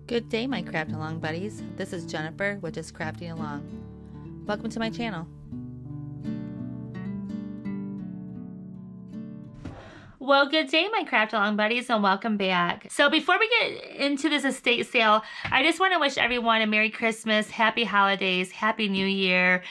Good day, my craft along buddies. This is Jennifer with Just Crafting Along. Welcome to my channel. Well, good day, my craft along buddies, and welcome back. So before we get into this estate sale, I just want to wish everyone a Merry Christmas, Happy Holidays, Happy New Year,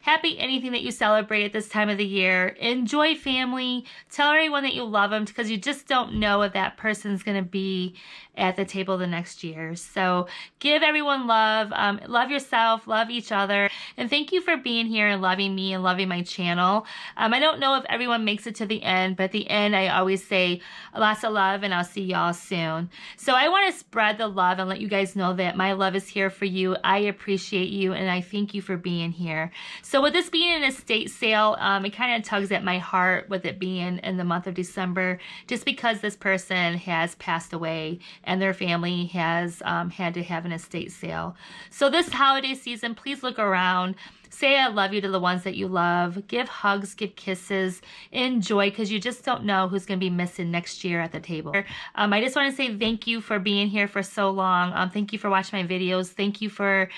happy anything that you celebrate at this time of the year. Enjoy family. Tell everyone that you love them, because you just don't know if that person's going to be at the table the next year. So give everyone love, love yourself, love each other, and thank you for being here and loving me and loving my channel. I don't know if everyone makes it to the end, but at the end I always say lots of love, and I'll see y'all soon. So I want to spread the love and let you guys know that my love is here for you. I appreciate you, and I thank you for being here. So with this being an estate sale, it kind of tugs at my heart with it being in the month of December, just because this person has passed away and their family has had to have an estate sale. So this holiday season, please look around. Say I love you to the ones that you love. Give hugs, give kisses, enjoy, because you just don't know who's going to be missing next year at the table. I just want to say thank you for being here for so long. Thank you for watching my videos. Thank you for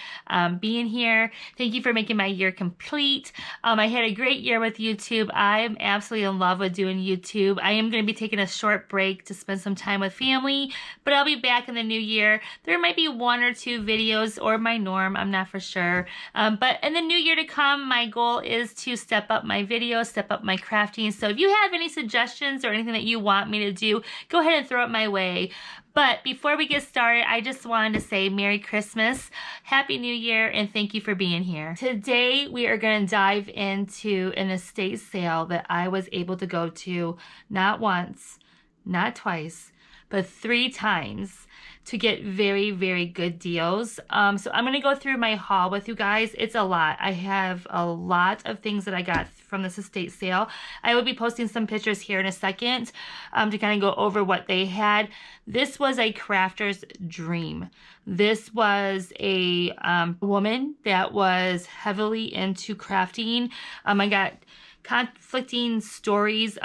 being here. Thank you for making my year complete. I had a great year with YouTube. I am absolutely in love with doing YouTube. I am going to be taking a short break to spend some time with family, but I'll be back in the new year. There might be 1 or 2 videos, or my norm, I'm not for sure. But in the new year to come, my goal is to step up my videos, step up my crafting. So if you have any suggestions or anything that you want me to do, go ahead and throw it my way. But before we get started, I just wanted to say Merry Christmas, Happy New Year, and thank you for being here. Today, we are going to dive into an estate sale that I was able to go to not once, not twice, but 3 times to get very, very good deals. So I'm going to go through my haul with you guys. It's a lot. I have a lot of things that I got from this estate sale. I will be posting some pictures here in a second to kind of go over what they had. This was a crafter's dream. This was a woman that was heavily into crafting. I got conflicting stories.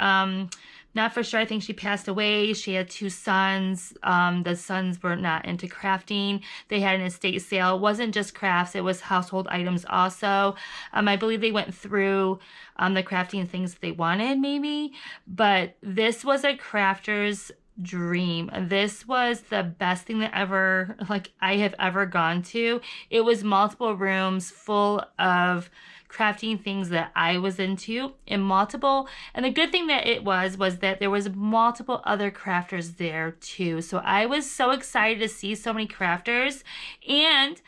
Not for sure. I think she passed away. She had 2 sons. The sons were not into crafting. They had an estate sale. It wasn't just crafts. It was household items also. I believe they went through the crafting things that they wanted maybe. But this was a crafter's dream. This was the best thing that ever, I have ever gone to. It was multiple rooms full of crafting things that I was into, and the good thing that it was that there was multiple other crafters there too. So I was so excited to see so many crafters, and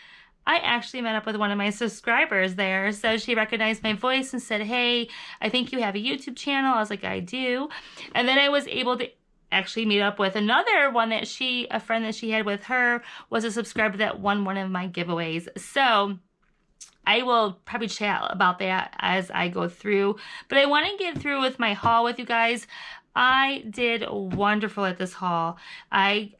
I actually met up with one of my subscribers there. So she recognized my voice and said, "Hey, I think you have a YouTube channel." I was like, "I do." And then I was able to actually meet up with another one that a friend that she had with her was a subscriber that won one of my giveaways. So I will probably chat about that as I go through, but I want to get through with my haul with you guys. I did wonderful at this haul. I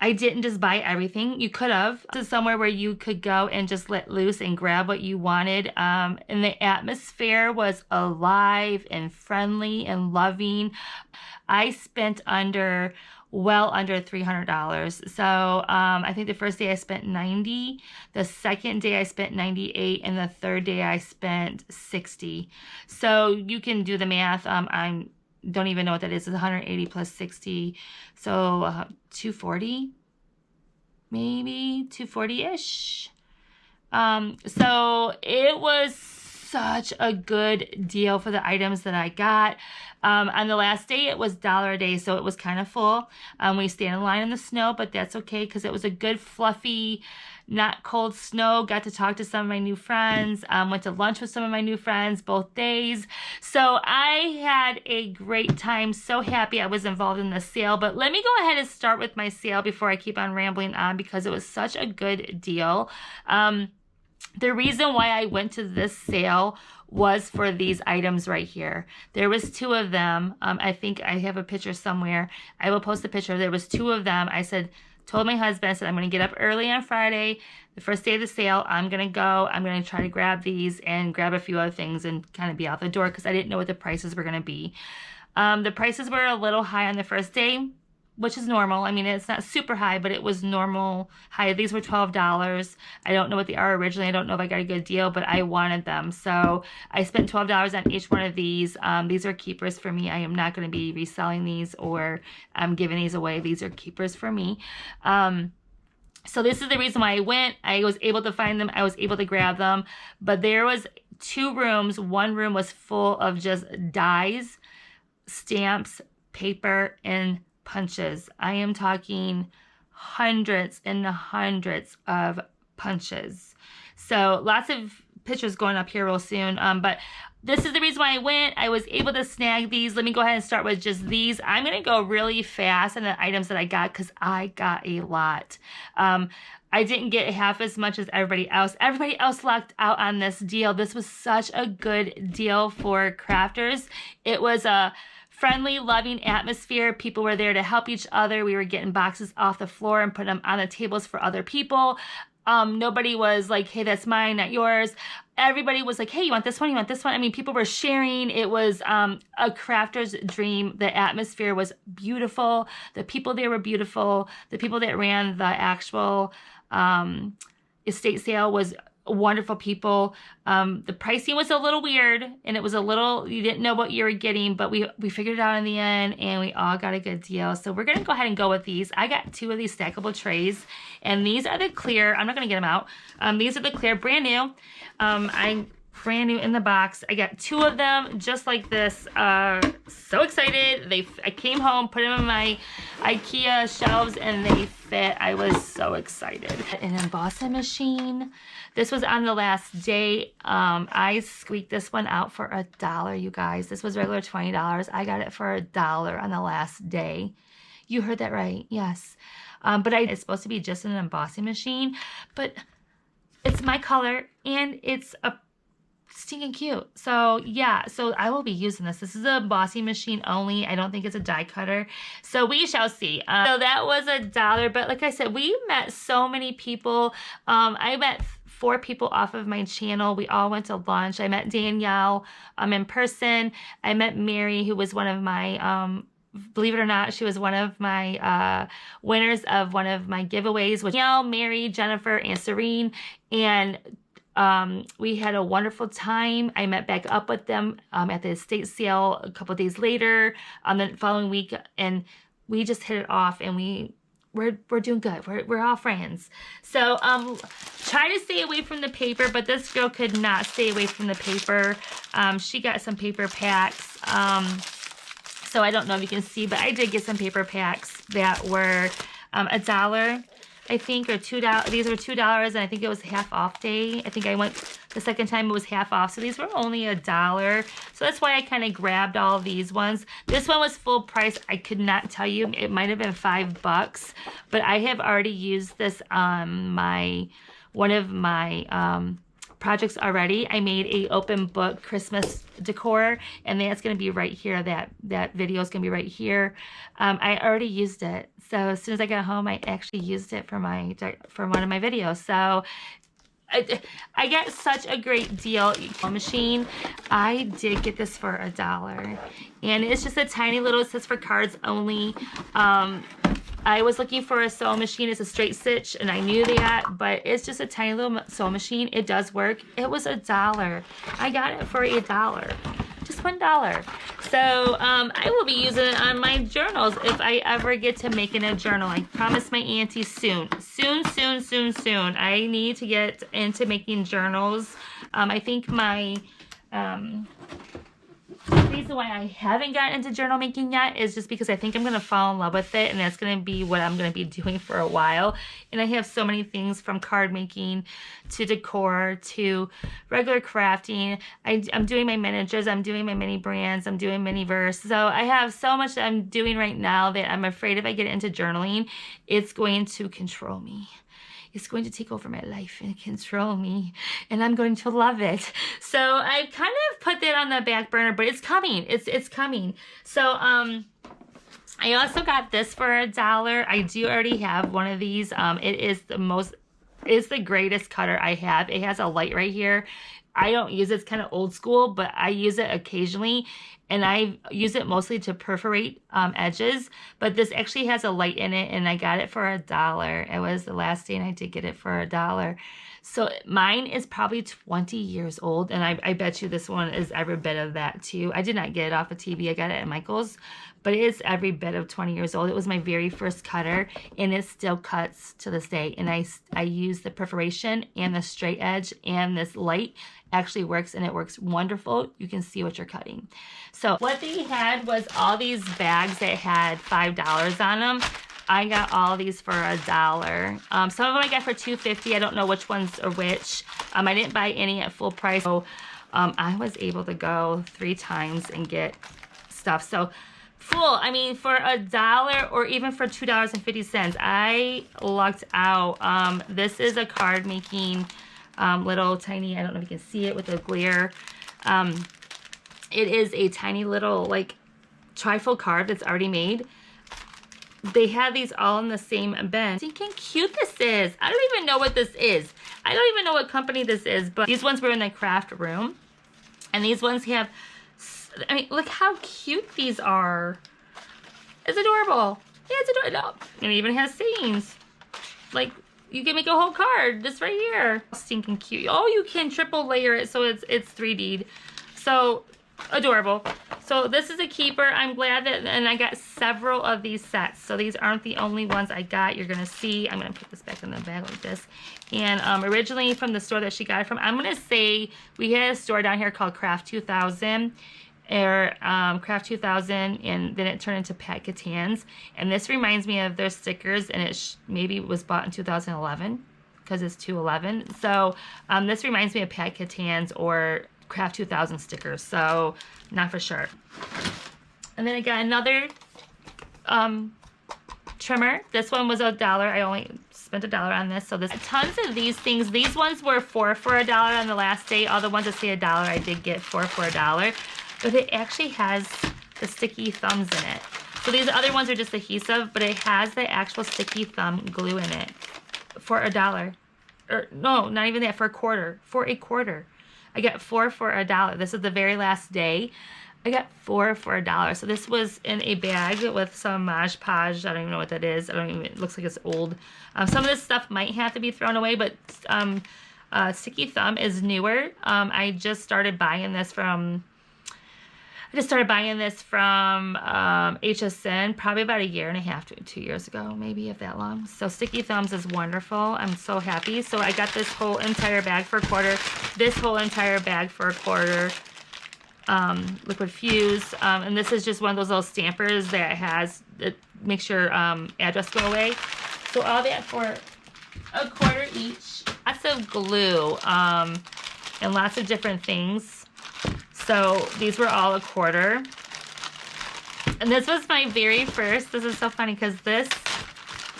didn't just buy everything. You could have. This is somewhere where you could go and just let loose and grab what you wanted. And the atmosphere was alive and friendly and loving. I spent well under $300. So I think the first day I spent $90, the second day I spent $98, and the third day I spent $60. So you can do the math. I don't even know what that is. It's 180 plus 60, so 240, maybe 240-ish. So it was such a good deal for the items that I got. On the last day, it was $1 a day, so it was kind of full. We stand in line in the snow, but that's okay because it was a good, fluffy, not cold snow. Got to talk to some of my new friends. Went to lunch with some of my new friends both days. So I had a great time. So happy I was involved in the sale. But let me go ahead and start with my sale before I keep on rambling on, because it was such a good deal. The reason why I went to this sale was for these items right here. There was 2 of them. I think I have a picture somewhere. I will post a picture. There was 2 of them. I told my husband, I said, I'm going to get up early on Friday, the first day of the sale. I'm going to go. I'm going to try to grab these and grab a few other things and kind of be out the door, because I didn't know what the prices were going to be. The prices were a little high on the first day. which is normal. I mean, it's not super high, but it was normal high. These were $12. I don't know what they are originally. I don't know if I got a good deal, but I wanted them. So I spent $12 on each one of these. These are keepers for me. I am not going to be reselling these or giving these away. These are keepers for me. So this is the reason why I went. I was able to find them. I was able to grab them. But there was 2 rooms. One room was full of just dies, stamps, paper, and punches. I am talking hundreds and hundreds of punches. So lots of pictures going up here real soon. But this is the reason why I went. I was able to snag these. Let me go ahead and start with just these. I'm going to go really fast on the items that I got because I got a lot. I didn't get half as much as everybody else. Everybody else lucked out on this deal. This was such a good deal for crafters. It was a friendly, loving atmosphere. People were there to help each other. We were getting boxes off the floor and putting them on the tables for other people. Nobody was like, hey, that's mine, not yours. Everybody was like, hey, you want this one? You want this one? I mean, people were sharing. It was a crafter's dream. The atmosphere was beautiful. The people there were beautiful. The people that ran the actual estate sale was wonderful people. The pricing was a little weird, and it was a little, you didn't know what you were getting, but we figured it out in the end, and we all got a good deal. So we're gonna go ahead and go with these. I got 2 of these stackable trays, and these are the clear. I'm not gonna get them out. These are the clear, brand new. Brand new in the box. I got 2 of them just like this. So excited. I came home, put them in my IKEA shelves, and they fit. I was so excited. An embossing machine. This was on the last day. I squeaked this one out for $1, you guys. This was regular $20. I got it for $1 on the last day. You heard that right. Yes. But it's supposed to be just an embossing machine, but it's my color and it's a stinking cute. So yeah, so I will be using this. This is a embossing machine only. I don't think it's a die cutter. So we shall see. So that was $1. But like I said, we met so many people. I met 4 people off of my channel. We all went to lunch. I met Danielle in person. I met Mary, who was one of my believe it or not, she was one of my winners of one of my giveaways with Danielle, Mary, Jennifer, and Serene. And we had a wonderful time. I met back up with them at the estate sale a couple days later on the following week, and we just hit it off, and we're doing good. We're all friends. So try to stay away from the paper, but this girl could not stay away from the paper. She got some paper packs. So I don't know if you can see, but I did get some paper packs that were $1, I think, or $2. These were $2, and I think it was half off day. I think I went the second time, it was half off. So these were only $1. So that's why I kind of grabbed all these ones. This one was full price. I could not tell you. It might have been $5, but I have already used this on one of my projects already. I made a open book Christmas decor, and that's going to be right here. That video is going to be right here. I already used it. So as soon as I got home, I actually used it for one of my videos. So I got such a great deal. Machine. I did get this for $1, and it's just a tiny little, it says for cards only. I was looking for a sewing machine. It's a straight stitch, and I knew that, but it's just a tiny little sewing machine. It does work. It was $1. I got it for $1. Just $1. So I will be using it on my journals if I ever get to making a journal. I promised my auntie soon. Soon. I need to get into making journals. I think my the reason why I haven't gotten into journal making yet is just because I think I'm going to fall in love with it, and that's going to be what I'm going to be doing for a while. And I have so many things, from card making to decor to regular crafting. I'm doing my miniatures, I'm doing my mini brands, I'm doing mini verse. So I have so much that I'm doing right now that I'm afraid if I get into journaling, it's going to control me. It's going to take over my life and control me, and I'm going to love it. So I kind of put that on the back burner, but it's coming. It's coming. So I also got this for $1. I do already have one of these. It is the most is the greatest cutter I have. It has a light right here. I don't use it. It's kind of old school, but I use it occasionally, and I use it mostly to perforate edges. But this actually has a light in it, and I got it for $1. It was the last day, and I did get it for $1. So mine is probably 20 years old, and I bet you this one is every bit of that too. I did not get it off of TV. I got it at Michael's, but it is every bit of 20 years old. It was my very first cutter, and it still cuts to this day. And I use the perforation and the straight edge, and this light actually works, and it works wonderful. You can see what you're cutting. So what they had was all these bags that had $5 on them. I got all these for $1. Some of them I got for $2.50. I don't know which ones are which. I didn't buy any at full price. So I was able to go 3 times and get stuff. So full, I mean, for $1 or even for $2.50, I lucked out. This is a card making little tiny, I don't know if you can see it with the glare. It is a tiny little like trifold card that's already made. They have these all in the same bin. Think how cute this is. I don't even know what this is. I don't even know what company this is, but these ones were in the craft room. And these ones have, I mean, look how cute these are. It's adorable. Yeah, it's adorable. And it even has sayings. Like, you can make a whole card, this right here. Stinking cute. Oh, you can triple layer it so it's 3D'd. So, adorable. So this is a keeper. I'm glad that, and I got several of these sets. So these aren't the only ones I got. You're gonna see, I'm gonna put this back in the bag like this. And originally from the store that she got it from, I'm gonna say we had a store down here called Craft 2000, or Craft 2000, and then it turned into Pat Catan's. And this reminds me of their stickers, and it maybe was bought in 2011 because it's 211. So this reminds me of Pat Catan's or Craft 2000 stickers, so not for sure. And then I got another trimmer. This one was $1. I only spent $1 on this. So there's tons of these things. These ones were 4 for $1 on the last day. All the ones that say $1 I did get 4 for $1. But it actually has the sticky thumbs in it. So these other ones are just adhesive, but it has the actual sticky thumb glue in it for $1. Or no, not even that, for a quarter. For a quarter. I got 4 for $1. This is the very last day. I got 4 for $1. So this was in a bag with some Mod Podge. I don't even know what that is. I don't even, it looks like it's old. Some of this stuff might have to be thrown away, but Sticky Thumb is newer. I just started buying this from HSN probably about 1.5 years to 2 years ago, maybe, if that long. So Sticky Thumbs is wonderful. I'm so happy. So I got this whole entire bag for a quarter. This whole entire bag for a quarter. Liquid Fuse. And this is just one of those little stampers that has, it makes your address go away. So all that for a quarter each. Lots of glue and lots of different things. So these were all a quarter. And this was my very first, this is so funny because this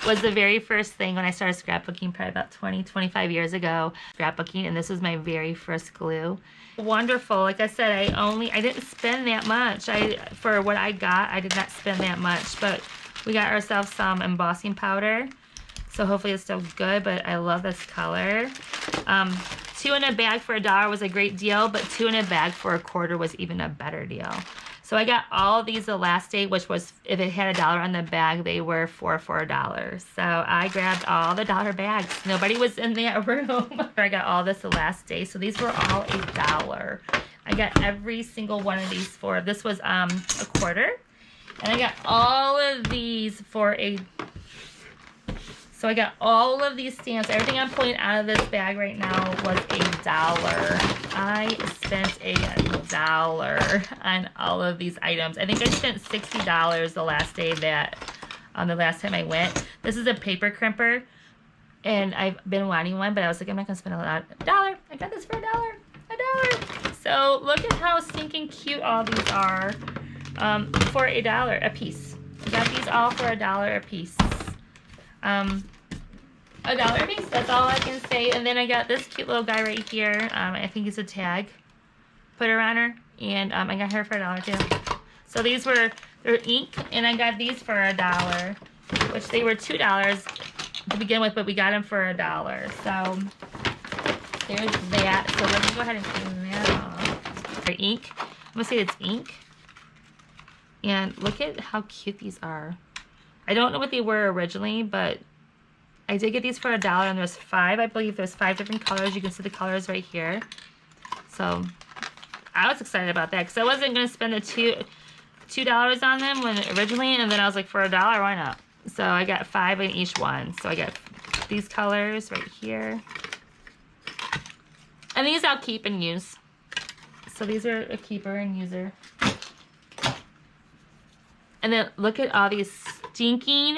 was the very first thing when I started scrapbooking probably about 25 years ago. Scrapbooking, and this was my very first glue. Wonderful. Like I said, I didn't spend that much. For what I got, I did not spend that much, but we got ourselves some embossing powder. So hopefully it's still good, but I love this color. 2 in a bag for $1 was a great deal, but 2 in a bag for a quarter was even a better deal. So I got all of these the last day, which was, if it had $1 on the bag, they were 4 for $1. So I grabbed all the $1 bags. Nobody was in that room. I got all this the last day. So these were all $1. I got every single one of these for, this was a quarter. And I got all of these for so I got all of these stamps. Everything I'm pulling out of this bag right now was $1. I spent $1 on all of these items. I think I spent $60 the last day the last time I went. This is a paper crimper, and I've been wanting one, but I was like, I'm not gonna spend $1. I got this for $1. So look at how stinking cute all these are for $1 a piece. I got these all for $1 a piece. $1 a piece, that's all I can say. And then I got this cute little guy right here. I think it's a tag. Put her on her. And I got her for $1 too. So these were, they're ink, and I got these for $1, which they were $2 to begin with, but we got them for $1. So there's that. So let me go ahead and clean that off. Our ink. I'm gonna say it's ink. And look at how cute these are. I don't know what they were originally, but I did get these for $1, and there's 5. I believe there's 5 different colors. You can see the colors right here. So I was excited about that because I wasn't gonna spend the $2 on them when originally, and then I was like, for $1, why not? So I got 5 in each one. So I got these colors right here. And these I'll keep and use. So these are a keeper and user. And then look at all these stinking,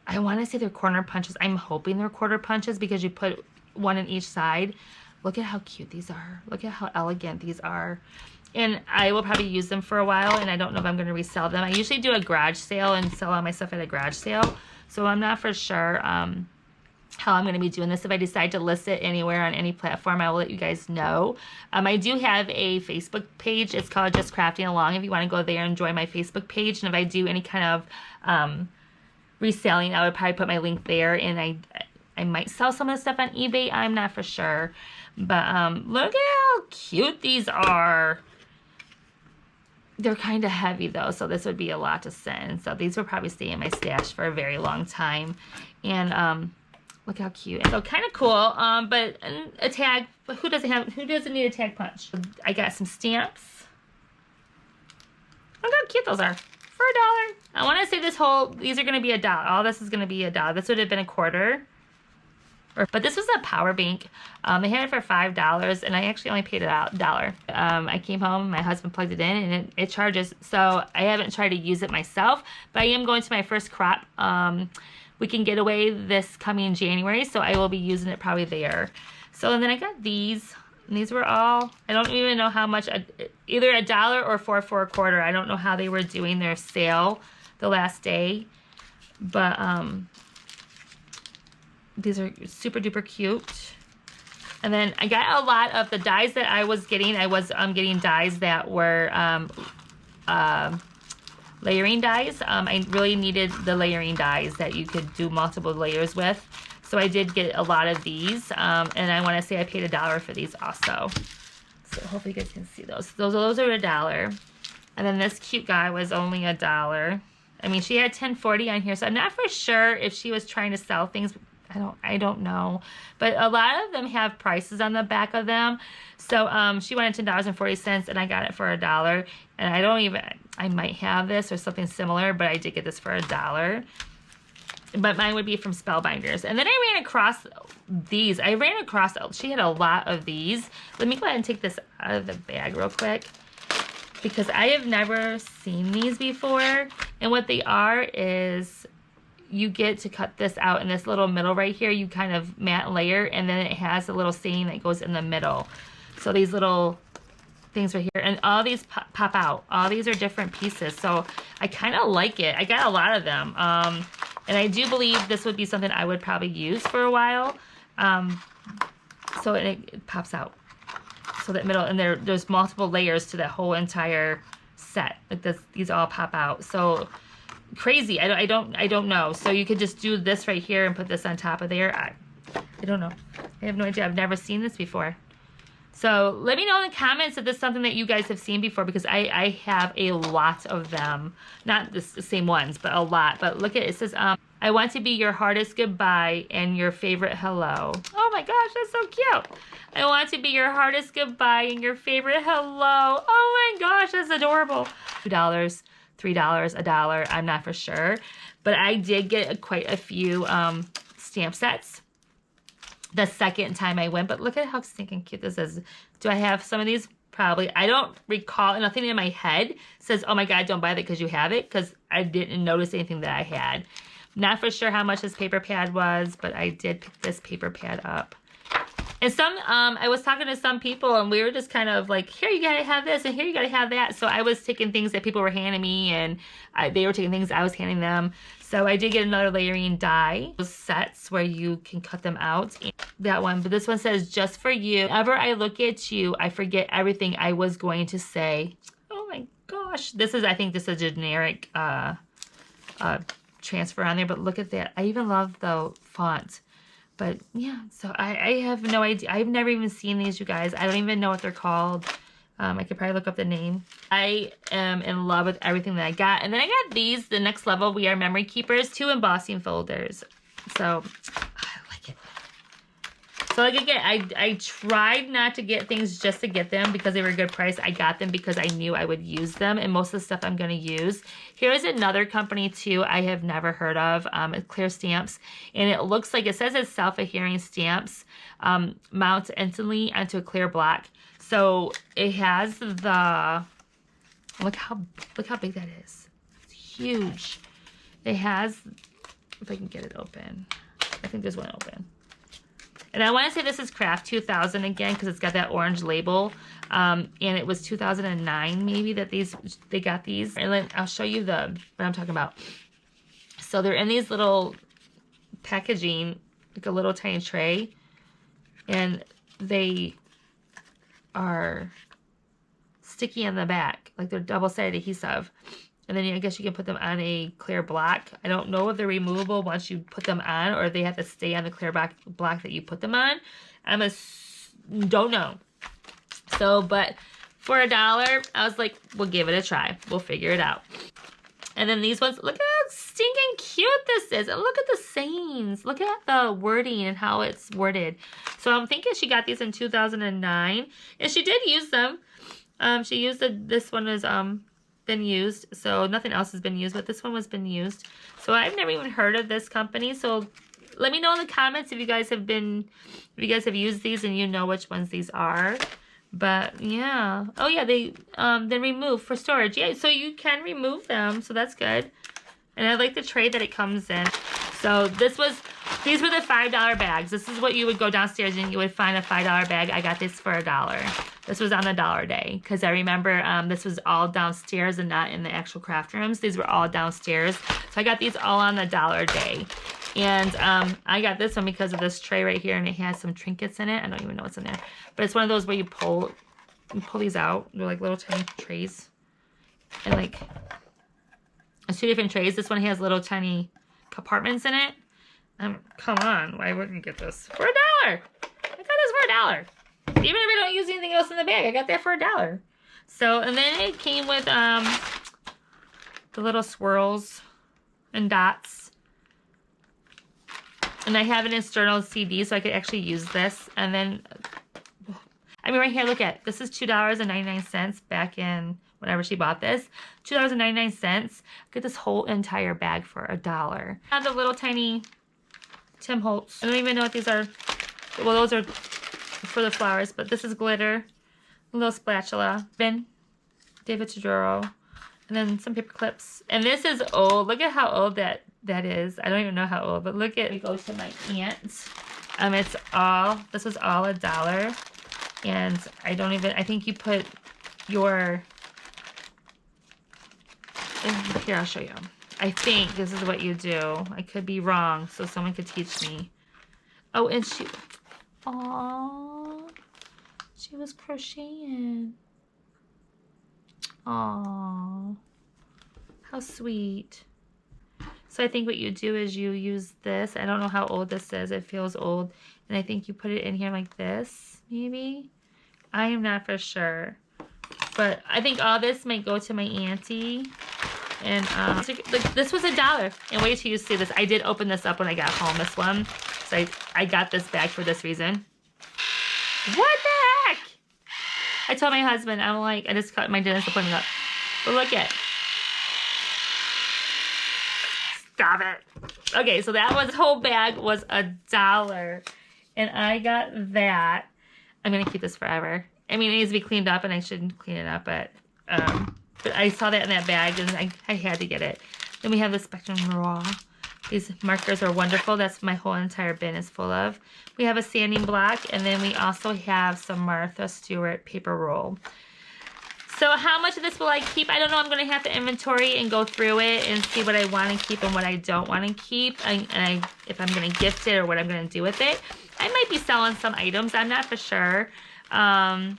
I want to say they're corner punches. I'm hoping they're quarter punches because you put one in each side. Look at how cute these are. Look at how elegant these are. And I will probably use them for a while, and I don't know if I'm going to resell them. I usually do a garage sale and sell all my stuff at a garage sale. So I'm not for sure how I'm going to be doing this. If I decide to list it anywhere on any platform, I will let you guys know. I do have a Facebook page. It's called Just Crafting Along if you want to go there and join my Facebook page. And if I do any kind of reselling, I would probably put my link there. And I might sell some of the stuff on eBay. I'm not for sure. But look at how cute these are. They're kind of heavy though, so this would be a lot to send. So these will probably stay in my stash for a very long time. And look how cute. So kind of cool. But a tag. Who doesn't need a tag punch? I got some stamps. Look how cute those are for $1. I want to say these are going to be $1. All this is going to be $1. This would have been $0.25. But this was a power bank. They had it for $5, and I actually only paid it out $1. I came home, my husband plugged it in, and it charges. So I haven't tried to use it myself, but I am going to my first crop weekend getaway this coming January, so I will be using it probably there. So and then I got these, and these were all, I don't even know how much, either $1 or 4 for $0.25. I don't know how they were doing their sale the last day, but these are super duper cute. And then I got a lot of the dies that I was getting. I was getting dies that were layering dies. I really needed the layering dies that you could do multiple layers with. So I did get a lot of these. And I want to say I paid $1 for these also. So hopefully you guys can see those. Those are $1. And then this cute guy was only $1. I mean, she had 1040 on here, so I'm not for sure if she was trying to sell things. I don't know, but a lot of them have prices on the back of them. So she wanted $10.40, and I got it for $1. And I might have this or something similar, but I did get this for $1. But mine would be from Spellbinders. And then I ran across these. She had a lot of these. Let me go ahead and take this out of the bag real quick, because I have never seen these before. And what they are is, you get to cut this out in this little middle right here. You kind of matte layer, and then it has a little seam that goes in the middle. So these little things right here, and all these pop out. All these are different pieces. So I kind of like it. I got a lot of them. And I do believe this would be something I would probably use for a while. So it pops out. So that middle, and there's multiple layers to that whole entire set. Like this, these all pop out. So crazy. I don't know. So you could just do this right here and put this on top of there. I don't know. I have no idea. I've never seen this before. So let me know in the comments if this is something that you guys have seen before, because I have a lot of them. Not the same ones, but a lot. But look at it. It says, I want to be your hardest goodbye and your favorite hello. Oh my gosh, that's so cute. I want to be your hardest goodbye and your favorite hello. Oh my gosh, that's adorable. $2. $3, $1, I'm not for sure. But I did get quite a few stamp sets the second time I went. But look at how stinking cute this is. Do I have some of these? Probably. I don't recall, nothing in my head says, oh my God, don't buy that because you have it, because I didn't notice anything that I had. Not for sure how much this paper pad was, but I did pick this paper pad up. And I was talking to some people, and we were just kind of like, here, you gotta have this, and here, you gotta have that. So I was taking things that people were handing me, and they were taking things I was handing them. So I did get another layering die, those sets where you can cut them out. That one, but this one says, just for you. Whenever I look at you, I forget everything I was going to say. Oh my gosh. I think this is a generic transfer on there, but look at that. I even love the font. But yeah, so I have no idea. I've never even seen these, you guys. I don't even know what they're called. I could probably look up the name. I am in love with everything that I got. And then I got these, the Next Level We Are Memory Keepers, 2 embossing folders. So I like it. So like again, I tried not to get things just to get them because they were a good price. I got them because I knew I would use them, and most of the stuff I'm going to use. Here's another company too I have never heard of. It's Clear Stamps, and it looks like it says it's self-adhering stamps, mount instantly onto a clear block. So it has the, look how big that is. It's huge. It has, if I can get it open. I think there's one open. And I want to say this is Craft 2000 again because it's got that orange label. And it was 2009 maybe that they got these. And then I'll show you what I'm talking about. So they're in these little packaging, like a little tiny tray. And they are sticky on the back. Like they're double-sided adhesive. And then I guess you can put them on a clear block. I don't know if they're removable once you put them on or they have to stay on the clear block that you put them on. Don't know. So, but for $1, I was like, we'll give it a try. We'll figure it out. And then these ones, look at how stinking cute this is. And look at the sayings. Look at the wording and how it's worded. So I'm thinking she got these in 2009. And she did use them. She used this one is been used, so nothing else has been used, but this one was been used. So I've never even heard of this company. So let me know in the comments if you guys have used these and you know which ones these are. But yeah, oh yeah, they remove for storage. Yeah, so you can remove them, so that's good. And I like the tray that it comes in. So these were the $5 bags. This is what you would go downstairs and you would find a $5 bag. I got this for $1. This was on the dollar day because I remember this was all downstairs and not in the actual craft rooms. These were all downstairs. So I got these all on the dollar day. And I got this one because of this tray right here, and it has some trinkets in it. I don't even know what's in there. But it's one of those where you pull these out. They're like little tiny trays. And like, it's 2 different trays. This one has little tiny compartments in it. Come on, why wouldn't you get this for $1? I got this for $1. Even if I don't use anything else in the bag, I got that for $1. So, and then it came with the little swirls and dots. And I have an external CD, so I could actually use this. And then, I mean, right here, look at, this is $2.99 back in whenever she bought this. $2.99. Get this whole entire bag for $1. I have the little tiny Tim Holtz. I don't even know what these are. Well, those are for the flowers, but this is glitter. A little spatula. Bin. David Todoro. And then some paper clips. And this is old. Look at how old that is. I don't even know how old, but look at, we go to my aunt's. This was all $1. And I think you put your, here, I'll show you. I think this is what you do. I could be wrong, so someone could teach me. Oh, and she was crocheting. Aww. How sweet. So I think what you do is you use this. I don't know how old this is. It feels old. And I think you put it in here like this, maybe. I am not for sure. But I think all this might go to my auntie. And this was $1. And wait till you see this. I did open this up when I got home, this one. So I got this bag for this reason. What the heck? I told my husband, I'm like, I just cut my dentist appointment up. But look at. Stop it. Okay, so that whole bag was $1. And I got that. I'm going to keep this forever. I mean, it needs to be cleaned up, and I shouldn't clean it up, but I saw that in that bag, and I had to get it. Then we have the Spectrum Raw. These markers are wonderful. That's my whole entire bin is full of. We have a sanding block, and then we also have some Martha Stewart paper roll. So how much of this will I keep? I don't know. I'm going to have to inventory and go through it and see what I want to keep and what I don't want to keep. If I'm going to gift it or what I'm going to do with it. I might be selling some items. I'm not for sure. I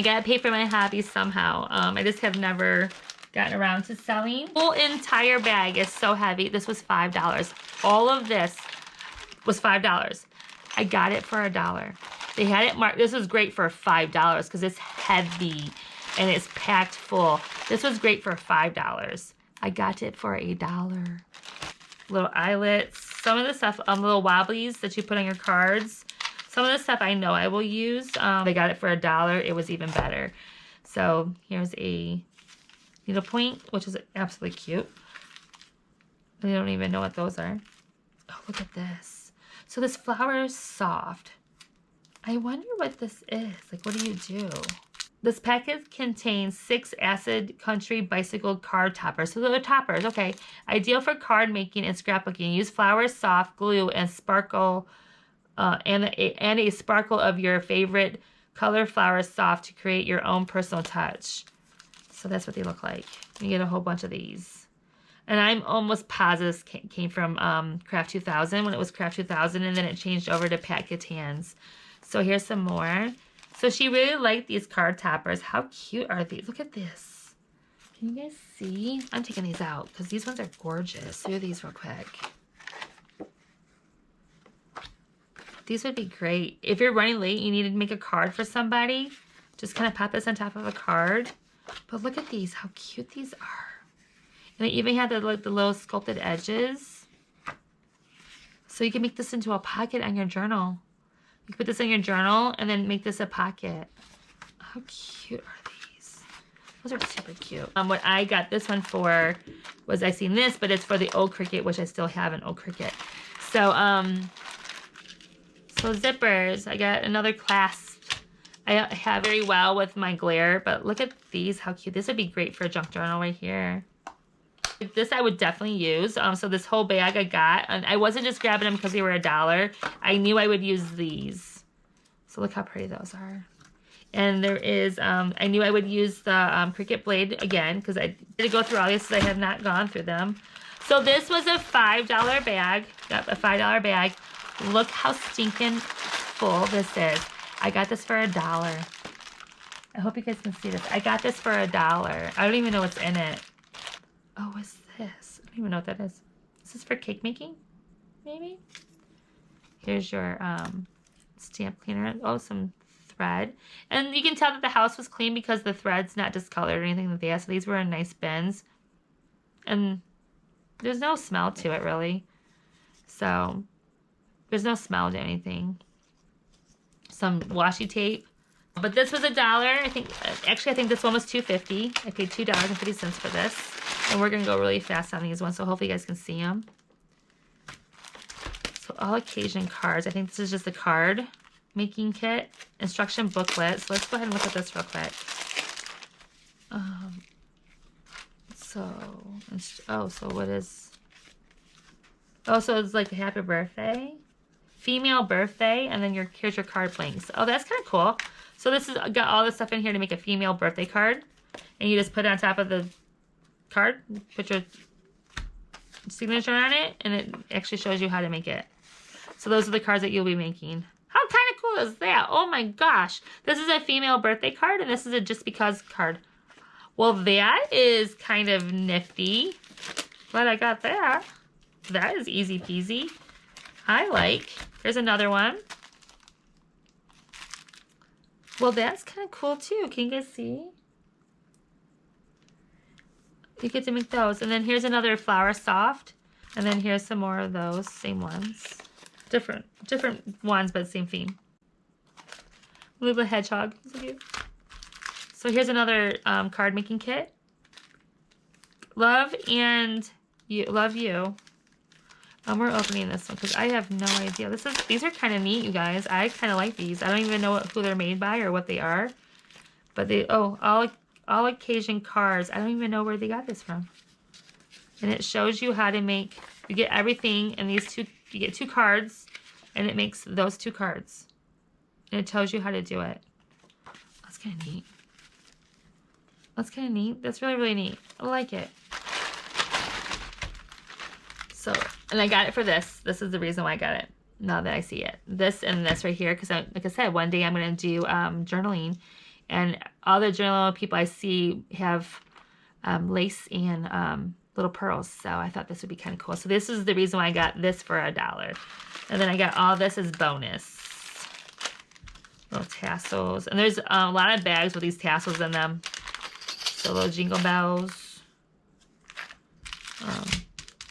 got to pay for my hobbies somehow. I just have never gotten around to selling. Whole entire bag is so heavy. This was $5. All of this was $5. I got it for $1. They had it marked. This was great for $5 because it's heavy and it's packed full. This was great for $5. I got it for $1. Little eyelets. Some of the stuff, little wobblies that you put on your cards. Some of the stuff I know I will use. They got it for $1. It was even better. So here's a needlepoint, which is absolutely cute. I don't even know what those are. Oh, look at this. So this flower is soft. I wonder what this is. Like, what do you do? This packet contains 6 acid country bicycle card toppers. So they're toppers, okay. Ideal for card making and scrapbooking. Use flowers, soft glue, and sparkle, and a sparkle of your favorite color flower soft to create your own personal touch. So that's what they look like. You get a whole bunch of these. And I'm almost positive this came from Craft 2000 when it was Craft 2000, and then it changed over to Pat Catan's. So here's some more. So she really liked these card toppers. How cute are these? Look at this. Can you guys see? I'm taking these out because these ones are gorgeous. Look at these real quick. These would be great. If you're running late, you need to make a card for somebody. Just kind of pop this on top of a card. But look at these, how cute these are. And they even have the little sculpted edges. So you can make this into a pocket on your journal. You can put this in your journal and then make this a pocket. How cute are these? Those are super cute. What I got this one for was I seen this, but it's for the old Cricut, which I still have an old Cricut. So, so zippers. I got another clasp. I have very well with my glare, but look at these, how cute. This would be great for a junk journal right here. This I would definitely use. So this whole bag I got, and I wasn't just grabbing them because they were $1. I knew I would use these. So look how pretty those are. And there is, I knew I would use the Cricut blade again because I did go through all these because I have not gone through them. So this was a $5 bag. Yep, a $5 bag. Look how stinking full this is. I got this for $1. I hope you guys can see this. I got this for $1. I don't even know what's in it. Oh, what's this? I don't even know what that is. Is this for cake making? Maybe? Here's your stamp cleaner. Oh, some thread. And you can tell that the house was clean because the thread's not discolored or anything like that. So these were in nice bins. And there's no smell to it, really. So there's no smell to anything. Some washi tape. But this was $1. I think, actually, I think this one was $2.50. I paid $2.50 for this. And we're going to go really fast on these ones, so hopefully you guys can see them. So all occasion cards. I think this is just a card making kit. Instruction booklet. So let's go ahead and look at this real quick. So what is... Oh, so it's like a happy birthday. Female birthday, and then here's your card blanks. Oh, that's kind of cool. So this is got all this stuff in here to make a female birthday card. And you just put it on top of the card, put your signature on it, and it actually shows you how to make it. So those are the cards that you'll be making. How kind of cool is that? Oh my gosh. This is a female birthday card, and this is a just because card. Well, that is kind of nifty. Glad I got that. That is easy peasy. I like. Here's another one. Well, that's kind of cool too. Can you guys see? You get to make those. And then here's another flower soft. And then here's some more of those. Same ones. Different ones, but same theme. Little hedgehog. So here's another card making kit. Love and you. Love you. We're opening this one because I have no idea. These are kind of neat, you guys. I kind of like these. I don't even know who they're made by or what they are. But they, oh, all occasion cards. I don't even know where they got this from. And it shows you how to make, you get everything in these two, you get 2 cards, and it makes those 2 cards. And it tells you how to do it. That's kind of neat. That's kind of neat. That's really, really neat. I like it. So, and I got it for this. This is the reason why I got it. Now that I see it. This and this right here. Because like I said, one day I'm going to do journaling. And all the journal people I see have lace and little pearls. So I thought this would be kind of cool. So this is the reason why I got this for $1. And then I got all this as bonus. Little tassels. And there's a lot of bags with these tassels in them. So little jingle bells.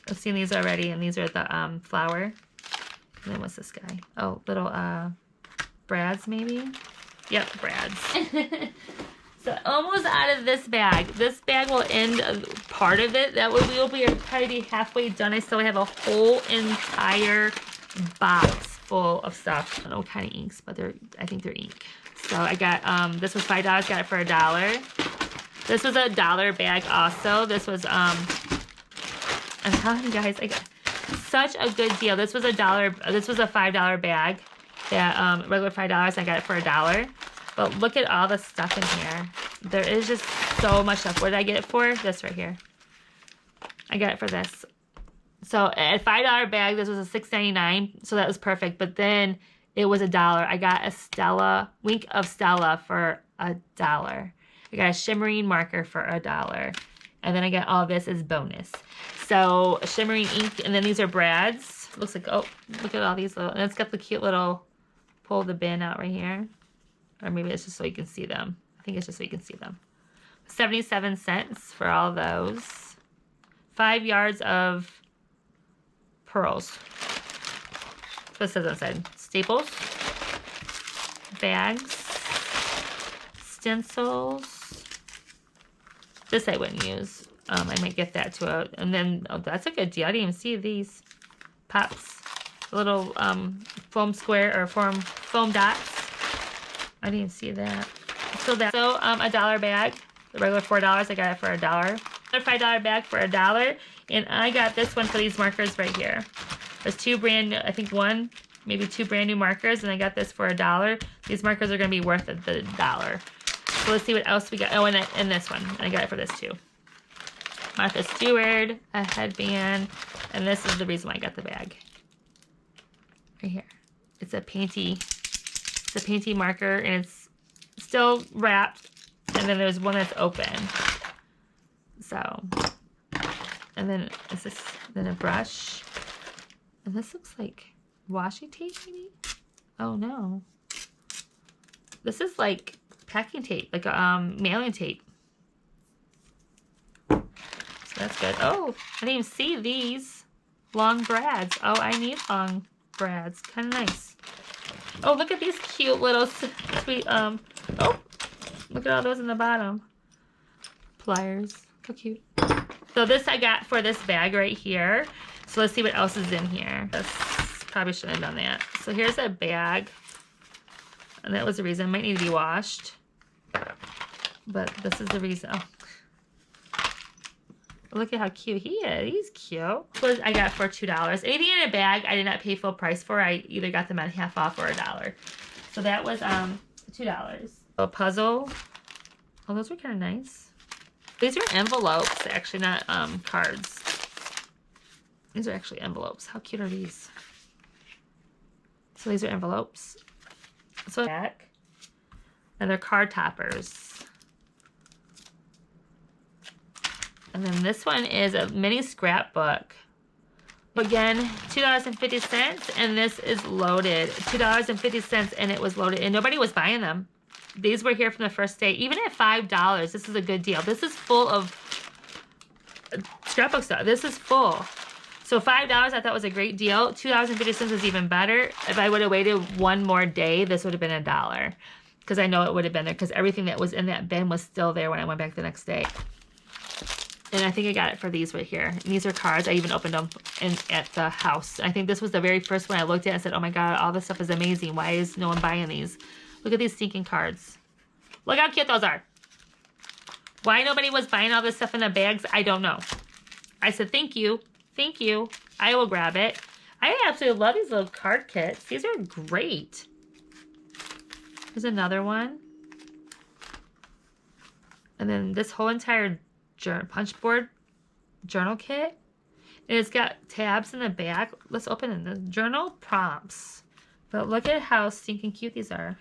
I've seen these already, and these are the flower. And then what's this guy? Oh, little brads maybe? Yep, brads. So almost out of this bag. This bag will end part of it. That way we will probably be halfway done. I still have a whole entire box full of stuff. I don't know what kind of inks, but I think they're ink. So I got, this was $5, got it for $1. This was a $1 bag also. This was, I'm telling you guys, I got such a good deal. This was $1, this was a $5 bag. Yeah, regular $5, I got it for $1. But look at all the stuff in here. There is just so much stuff. What did I get it for? This right here. I got it for this. So at $5 bag, this was a $6.99, so that was perfect. But then it was $1. I got a Stella, Wink of Stella for $1. I got a shimmering marker for $1. And then I got all this as bonus. So shimmering ink, and then these are brads. Looks like, oh, look at all these little, and it's got the cute little, pull the bin out right here. Or maybe it's just so you can see them. I think it's just so you can see them. 77 cents for all those. 5 yards of pearls. This says outside. Staples. Bags. Stencils. This I wouldn't use. I might get that to a, and then, oh, that's a good deal. I didn't even see these. Pops. Little foam square, or foam dots. I didn't see that. So that's a $1 bag. The regular $4, I got it for $1. Another $5 bag for $1. And I got this one for these markers right here. There's two brand new, I think one, maybe two brand new markers, and I got this for $1. These markers are gonna be worth the $1. So let's see what else we got. Oh, and this one. I got it for this too. Martha Stewart, a headband, and this is the reason why I got the bag. Right here. It's a painty marker, and it's still wrapped, and then there's one that's open. So, and then is this, then a brush, and this looks like washi tape maybe? Oh no. This is like packing tape, like mailing tape. So that's good. Oh, I didn't even see these long brads. Oh, I need long brads. Kind of nice. Oh, look at these cute little sweet, oh, look at all those in the bottom. Pliers. How cute. So this I got for this bag right here. So let's see what else is in here. This, probably shouldn't have done that. So here's a bag. And that was the reason. It might need to be washed. But this is the reason. Oh. Look at how cute he is. He's cute. So I got for $2. Anything in a bag I did not pay full price for. I either got them at half off or $1. So that was $2. A puzzle. Oh, those were kind of nice. These are envelopes, actually, not cards. These are actually envelopes. How cute are these? So these are envelopes. So back. And they're card toppers. And then this one is a mini scrapbook. Again, $2.50, and this is loaded. $2.50, and it was loaded, and nobody was buying them. These were here from the first day. Even at $5, this is a good deal. This is full of scrapbook stuff. This is full. So $5 I thought was a great deal. $2.50 is even better. If I would have waited one more day, this would have been $1. Because I know it would have been there, because everything that was in that bin was still there when I went back the next day. And I think I got it for these right here. And these are cards. I even opened them at the house. I think this was the very first one I looked at and said, oh my God, all this stuff is amazing. Why is no one buying these? Look at these stinking cards. Look how cute those are. Why nobody was buying all this stuff in the bags, I don't know. I said, thank you. Thank you. I will grab it. I absolutely love these little card kits. These are great. There's another one. And then this whole entire punch board journal kit, and it's got tabs in the back. Let's open it. The journal prompts, but look at how stinking cute these are.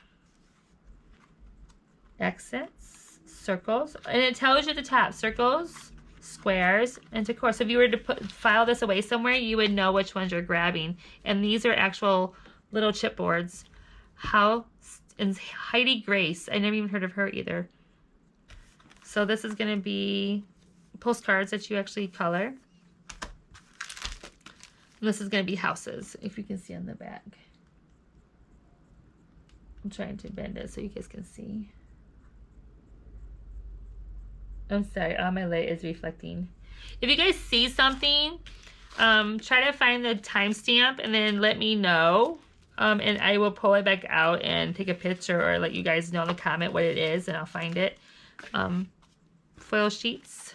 Accents, circles, and it tells you at the top circles, squares, and decor. So if you were to file this away somewhere, you would know which ones you're grabbing. And these are actual little chipboards. And Heidi Grace, I never even heard of her either. So this is going to be postcards that you actually color. And this is going to be houses, if you can see on the back. I'm trying to bend it so you guys can see. I'm sorry, all my light is reflecting. If you guys see something, try to find the timestamp and then let me know. And I will pull it back out and take a picture or let you guys know in the comment what it is, and I'll find it. Foil sheets.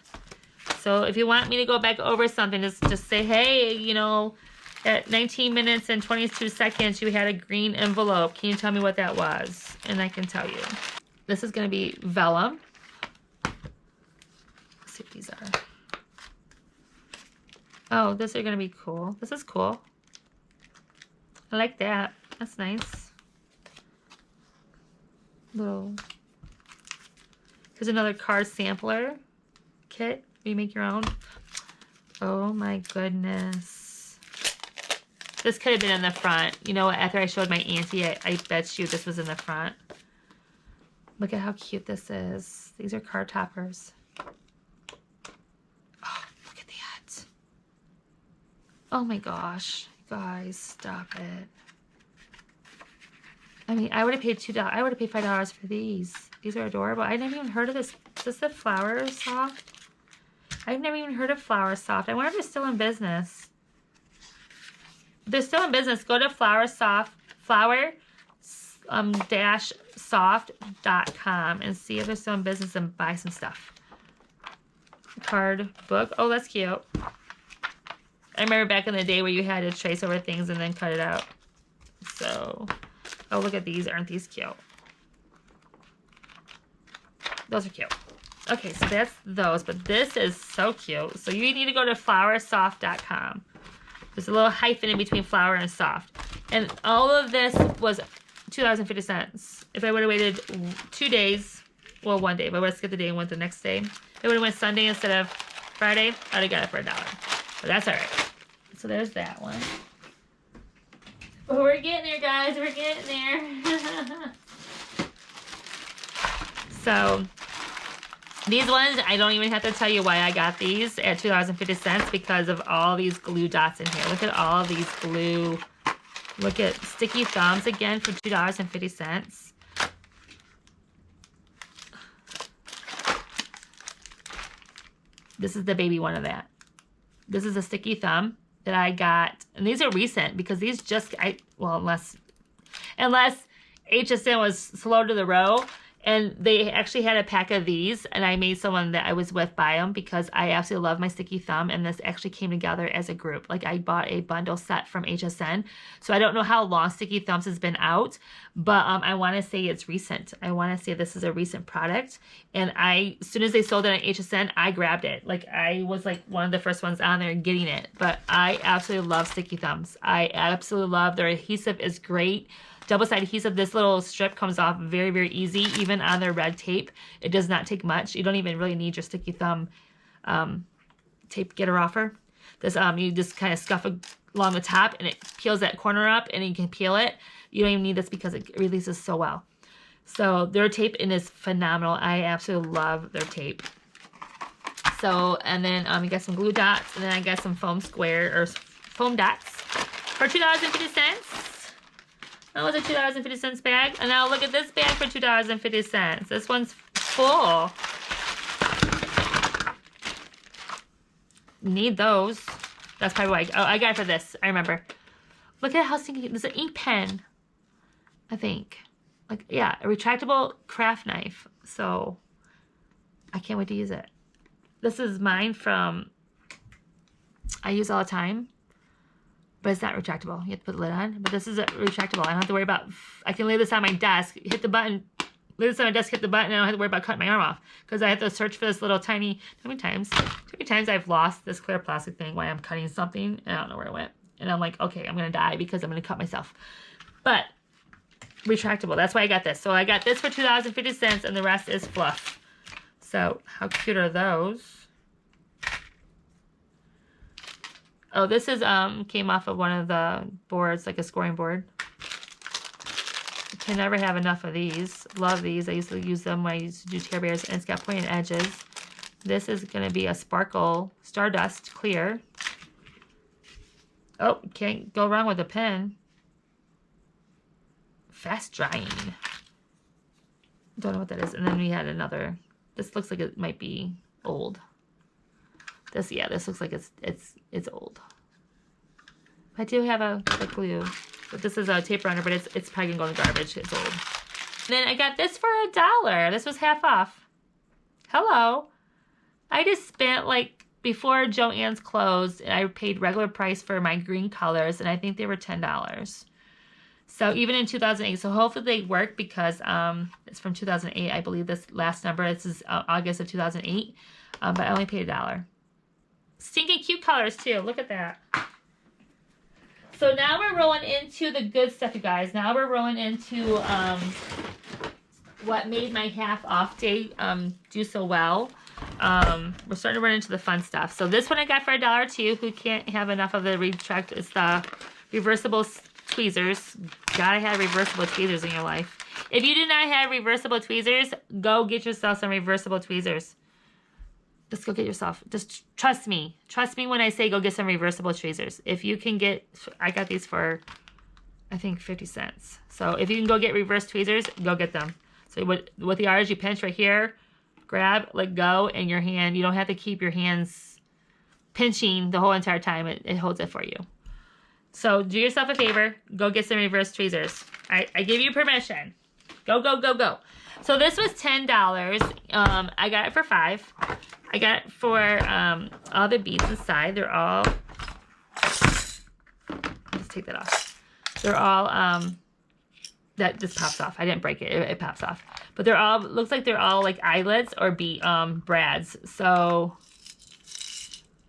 So if you want me to go back over something, just say, hey, you know, at 19 minutes and 22 seconds, you had a green envelope. Can you tell me what that was? And I can tell you. This is going to be vellum. Let's see what these are. Oh, these are going to be cool. This is cool. I like that. That's nice. Little. Here's another card sampler kit. You make your own. Oh my goodness. This could have been in the front. You know, after I showed my auntie, I bet you this was in the front. Look at how cute this is. These are card toppers. Oh, look at that. Oh my gosh. Guys, stop it. I mean, I would have paid $2. I would have paid $5 for these. These are adorable. I never even heard of this. Is this the Flower Soft? I've never even heard of Flower Soft. I wonder if they're still in business. If they're still in business, go to flower-soft.com and see if they're still in business and buy some stuff. Card book. Oh, that's cute. I remember back in the day where you had to trace over things and then cut it out. So, oh, look at these. Aren't these cute? Those are cute. Okay, so that's those. But this is so cute. So you need to go to flowersoft.com. There's a little hyphen in between flower and soft. And all of this was $2.50. If I would have waited 2 days, well, 1 day, but I would have skipped the day and went the next day. If I would have went Sunday instead of Friday, I would have got it for $1. But that's all right. So there's that one. But we're getting there, guys. We're getting there. So these ones, I don't even have to tell you why I got these at $2.50 because of all these glue dots in here. Look at all these glue. Look at sticky thumbs again for $2.50. This is the baby one of that. This is a sticky thumb that I got, and these are recent because these just, unless HSN was slow to the row, and they actually had a pack of these, and I made someone that I was with buy them because I absolutely love my sticky thumb, and this actually came together as a group. Like, I bought a bundle set from HSN, so I don't know how long sticky thumbs has been out, but I want to say it's recent. I want to say this is a recent product, and as soon as they sold it on HSN, I grabbed it. Like, I was like one of the first ones on there getting it, but I absolutely love sticky thumbs. I absolutely love their adhesive is great. Double-sided adhesive, this little strip comes off very, very easy, even on their red tape. It does not take much. You don't even really need your sticky thumb tape getter offer. This, you just kind of scuff it along the top, and it peels that corner up, and you can peel it. You don't even need this because it releases so well. So their tape is phenomenal. I absolutely love their tape. So, and then you got some glue dots, and then I got some foam dots for $2.50. That was a $2.50 bag. And now look at this bag for $2.50. This one's full. Need those. That's probably why I got it for this. I remember. Look at how stinky. This is an ink pen, I think. Like, yeah, a retractable craft knife. So, I can't wait to use it. This is mine from, I use all the time. But it's not retractable. You have to put the lid on. But this is a retractable. I don't have to worry about, I can lay this on my desk, hit the button, lay this on my desk, hit the button, and I don't have to worry about cutting my arm off. Because I have to search for this little tiny, how many times I've lost this clear plastic thing while I'm cutting something, and I don't know where it went. And I'm like, okay, I'm going to die because I'm going to cut myself. But, retractable. That's why I got this. So I got this for $2.50, and the rest is fluff. So how cute are those? Oh, this is came off of one of the boards, like a scoring board. Can never have enough of these. Love these. I used to use them when I used to do tear bears, and it's got pointed edges. This is going to be a sparkle stardust clear. Oh, can't go wrong with a pen. Fast drying. Don't know what that is. And then we had another. This looks like it might be old. This, yeah, this looks like it's old. I do have a glue. But this is a tape runner, but it's probably gonna go in the garbage. It's old. And then I got this for $1. This was half off. Hello. I just spent, like, before Joann's closed, and I paid regular price for my green colors, and I think they were $10. So even in 2008, so hopefully they work, because it's from 2008, I believe this last number. This is August of 2008, but I only paid $1. Stinking cute colors too. Look at that. So now we're rolling into the good stuff, you guys. Now we're rolling into what made my half off day do so well. We're starting to run into the fun stuff. So this one I got for $1 too. Who can't have enough of the retract? It's the reversible tweezers. Gotta have reversible tweezers in your life. If you do not have reversible tweezers, go get yourself some reversible tweezers. Just go get yourself. Just trust me. Trust me when I say go get some reversible tweezers. If you can get, I got these for, I think 50 cents. So if you can go get reverse tweezers, go get them. So what the are is you pinch right here, grab, let go, and your hand, you don't have to keep your hands pinching the whole entire time. It holds it for you. So do yourself a favor. Go get some reverse tweezers. I give you permission. Go, go, go, go. So this was $10. I got it for $5. I got it for all the beads inside. They're all, let's take that off. They're all, that just pops off. I didn't break it. It pops off. But they're all, looks like they're all like eyelets or brads. So,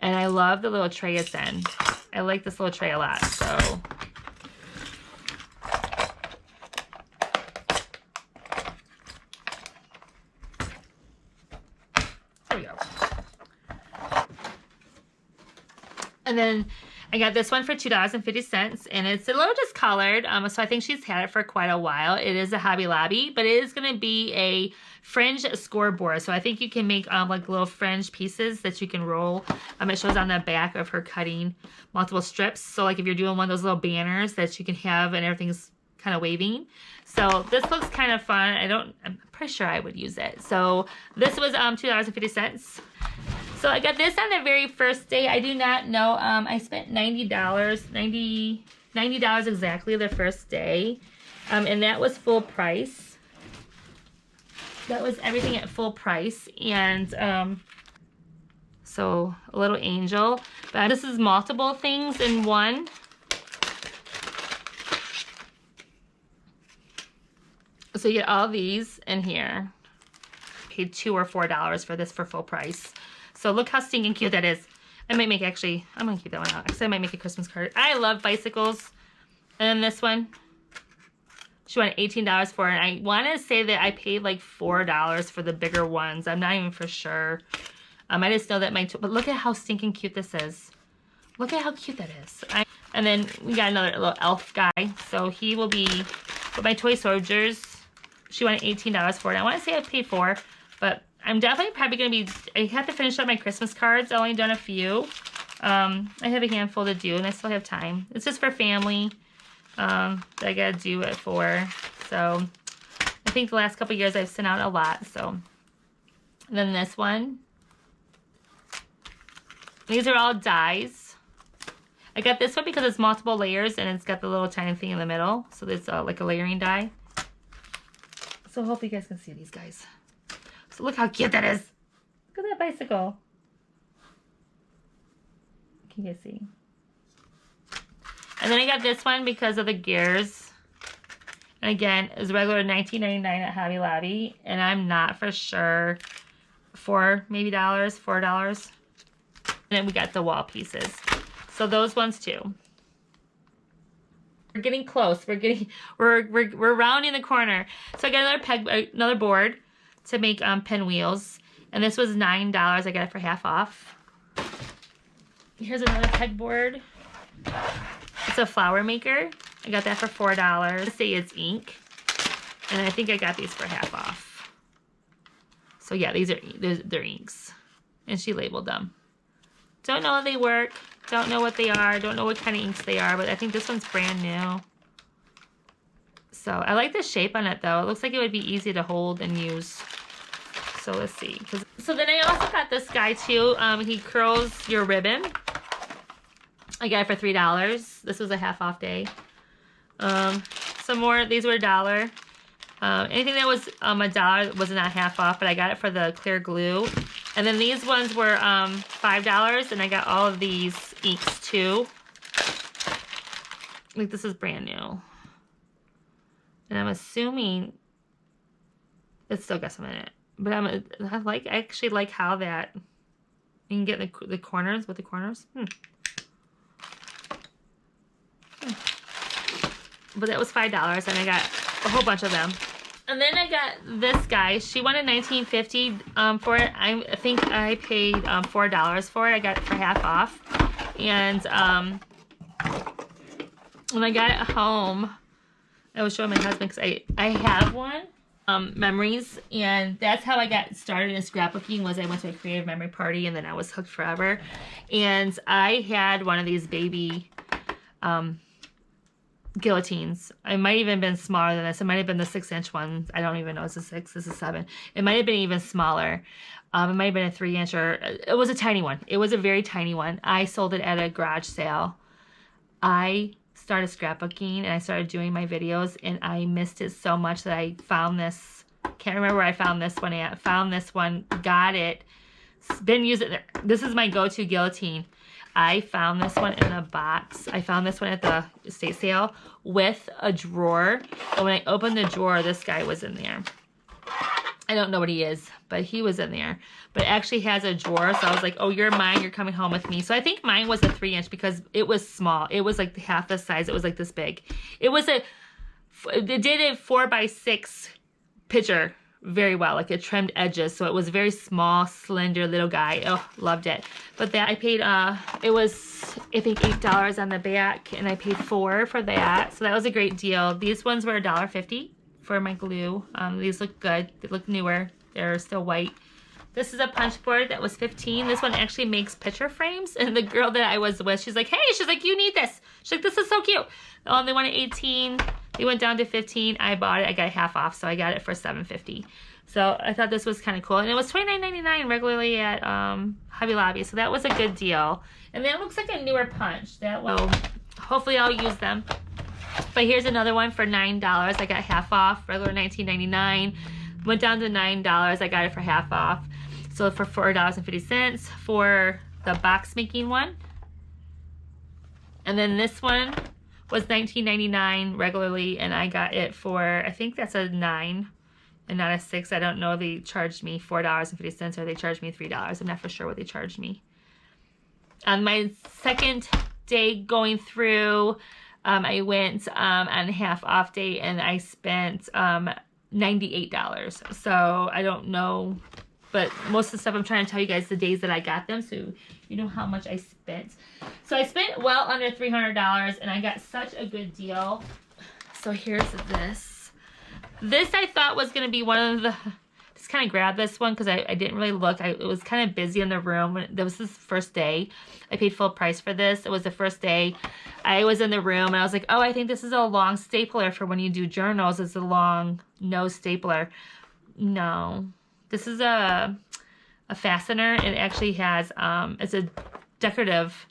and I love the little tray it's in. I like this little tray a lot. So, and then I got this one for $2.50, and it's a little discolored, so I think she's had it for quite a while. It is a Hobby Lobby, but it is going to be a fringe scoreboard, so I think you can make like little fringe pieces that you can roll. It shows on the back of her cutting multiple strips, so like if you're doing one of those little banners that you can have and everything's kind of waving. So this looks kind of fun. I'm pretty sure I would use it. So this was $2.50. So I got this on the very first day. I do not know. I spent $90 exactly the first day. And that was full price. That was everything at full price. And so a little angel. But this is multiple things in one. So you get all these in here. Paid $2 or $4 for this for full price. So look how stinking cute that is. I might make, actually, I'm going to keep that one out. Actually, I might make a Christmas card. I love bicycles. And then this one, she wanted $18 for it. And I want to say that I paid like $4 for the bigger ones. I'm not even for sure. I just know that but look at how stinking cute this is. Look at how cute that is. And then we got another little elf guy. So he will be, with my toy soldiers, she wanted $18 for it. I want to say I paid $4, but I'm definitely probably going to be, I have to finish up my Christmas cards. I've only done a few. I have a handful to do, and I still have time. It's just for family that I got to do it for. So I think the last couple years I've sent out a lot. So and then this one. These are all dies. I got this one because it's multiple layers, and it's got the little tiny thing in the middle. So it's like a layering die. So hopefully you guys can see these guys. So look how cute that is. Look at that bicycle. Can you guys see? And then I got this one because of the gears. And again, it's regular $19.99 at Hobby Lobby. And I'm not for sure. Maybe $4. And then we got the wall pieces. So those ones too. We're getting close. We're rounding the corner. So I got another board to make pinwheels. And this was $9. I got it for half off. Here's another pegboard. It's a flower maker. I got that for $4. Let's say it's ink. And I think I got these for half off. So yeah, they're inks. And she labeled them. Don't know if they work. Don't know what they are. Don't know what kind of inks they are. But I think this one's brand new. So I like the shape on it though. It looks like it would be easy to hold and use. So let's see. So then I also got this guy too. He curls your ribbon. I got it for $3. This was a half off day. Some more. These were $1. Anything that was $1 was not half off, but I got it for the clear glue. And then these ones were $5, and I got all of these inks too. Like this is brand new. And I'm assuming it's still got some in it. But I actually like how that you can get the corners with the corners. But that was $5, and I got a whole bunch of them. And then I got this guy. She wanted $19.50 for it. I think I paid $4 for it. I got it for half off. And when I got it home, I was showing my husband because I have one, memories, and that's how I got started in scrapbooking. Was I went to a creative memory party, and then I was hooked forever. And I had one of these baby guillotines. It might even been smaller than this. It might have been the 6-inch one. I don't even know. It's a 6. This is 7. It might have been even smaller. It might have been a 3-inch, or it was a tiny one. It was a very tiny one. I sold it at a garage sale. I started scrapbooking and I started doing my videos, and I missed it so much that I found this. Can't remember where I found this one at. Found this one, got it, been using it. This is my go-to guillotine. I found this one in a box. I found this one at the estate sale with a drawer. And when I opened the drawer, this guy was in there. I don't know what he is, but he was in there. But it actually has a drawer, so I was like, oh, you're mine. You're coming home with me. So I think mine was a 3-inch because it was small. It was like half the size. It was like this big. It did a 4x6 picture very well. Like it trimmed edges, so it was a very small, slender little guy. Oh, loved it. But that I paid, it was, I think, $8 on the back, and I paid $4 for that. So that was a great deal. These ones were $1.50 for my glue. These look good. They look newer. They're still white. This is a punch board that was $15. This one actually makes picture frames. And the girl that I was with, she's like, hey, she's like, you need this. She's like, this is so cute. They wanted 18. They went down to 15. I bought it. I got it half off, so I got it for $7.50. So I thought this was kind of cool. And it was $29.99 regularly at Hobby Lobby. So that was a good deal. And then it looks like a newer punch. Hopefully I'll use them. But here's another one for $9. I got half off. Regular $19.99. Went down to $9. I got it for half off. So for $4.50 for the box making one. And then this one was $19.99 regularly, and I got it for, I think that's a 9 and not a 6. I don't know if they charged me $4.50 or they charged me $3. I'm not for sure what they charged me. On my second day going through, I went on a half off day, and I spent $98. So I don't know, but most of the stuff I'm trying to tell you guys the days that I got them, so you know how much I spent. So I spent well under $300, and I got such a good deal. So here's this. This I thought was going to be one of the, just kind of grabbed this one because I didn't really look. It was kind of busy in the room. That was this first day. I paid full price for this. It was the first day. I was in the room, and I was like, oh, I think this is a long stapler for when you do journals. It's a long nose stapler. No. This is a fastener. It actually has, it's a decorative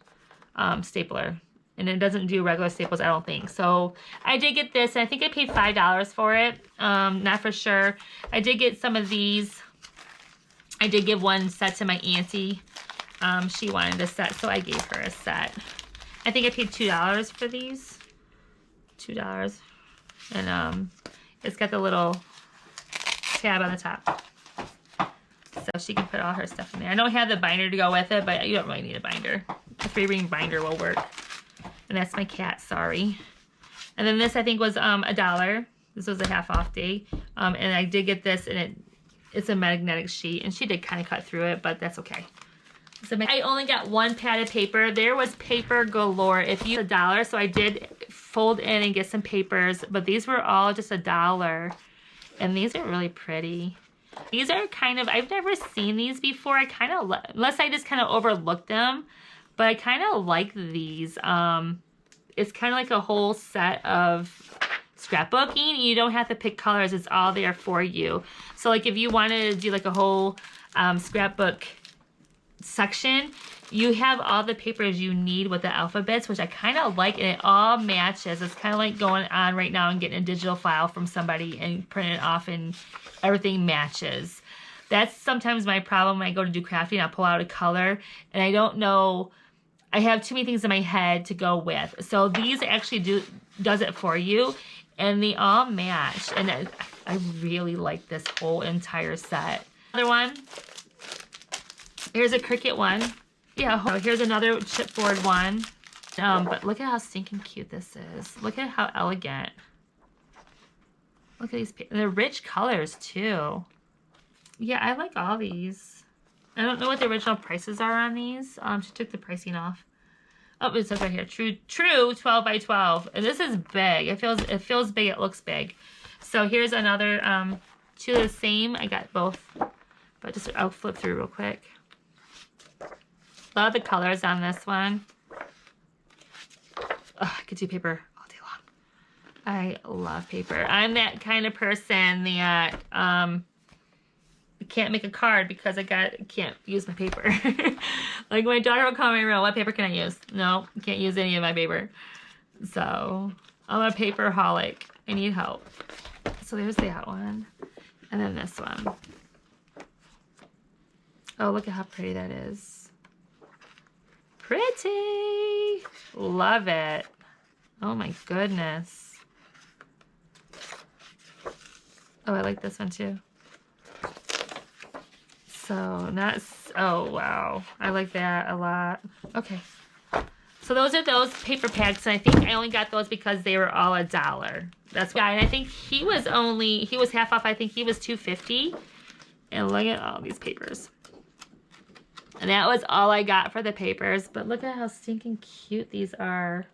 stapler. And it doesn't do regular staples, I don't think. So I did get this. And I think I paid $5 for it. Not for sure. I did get some of these. I did give one set to my auntie. She wanted a set, so I gave her a set. I think I paid $2 for these. $2. And it's got the little tab on the top. So she can put all her stuff in there. I don't have the binder to go with it, but you don't really need a binder. A 3-ring binder will work. And that's my cat, sorry. And then this I think was $1. This was a half off day. And I did get this, and it's a magnetic sheet, and she did kind of cut through it, but that's okay. So I only got one pad of paper. There was paper galore. If you $1, so I did fold in and get some papers, but these were all just $1. And these are really pretty. These are kind of, I've never seen these before. I kind of, unless I just kind of overlooked them, but I kind of like these. It's kind of like a whole set of scrapbooking. You don't have to pick colors. It's all there for you. So like if you wanted to do like a whole scrapbook section, you have all the papers you need with the alphabets, which I kind of like, and it all matches. It's kind of like going on right now and getting a digital file from somebody and printing it off, and everything matches. That's sometimes my problem when I go to do crafting. I'll pull out a color and I don't know, I have too many things in my head to go with. So these actually does it for you, and they all match, and I really like this whole entire set. Another one. Here's a Cricut one. Yeah, here's another chipboard one. But look at how stinking cute this is. Look at how elegant. Look at these. They're rich colors too. Yeah, I like all these. I don't know what the original prices are on these. She took the pricing off. Oh, it says right here, true 12 by 12. And this is big. It feels big. It looks big. So here's another two of the same. I got both, but just I'll flip through real quick. Love the colors on this one. Oh, I could do paper all day long. I love paper. I'm that kind of person that can't make a card because I can't use my paper. Like my daughter will call me real, what paper can I use? No, can't use any of my paper. So I'm a paperholic. I need help. So there's that one. And then this one. Oh, look at how pretty that is. Pretty. Love it. Oh my goodness. Oh, I like this one too. So oh wow. I like that a lot. Okay. So those are those paper packs, and I think I only got those because they were all $1. That's why. And I think he was half off. I think he was $2.50. And look at all these papers. And that was all I got for the papers. But look at how stinking cute these are.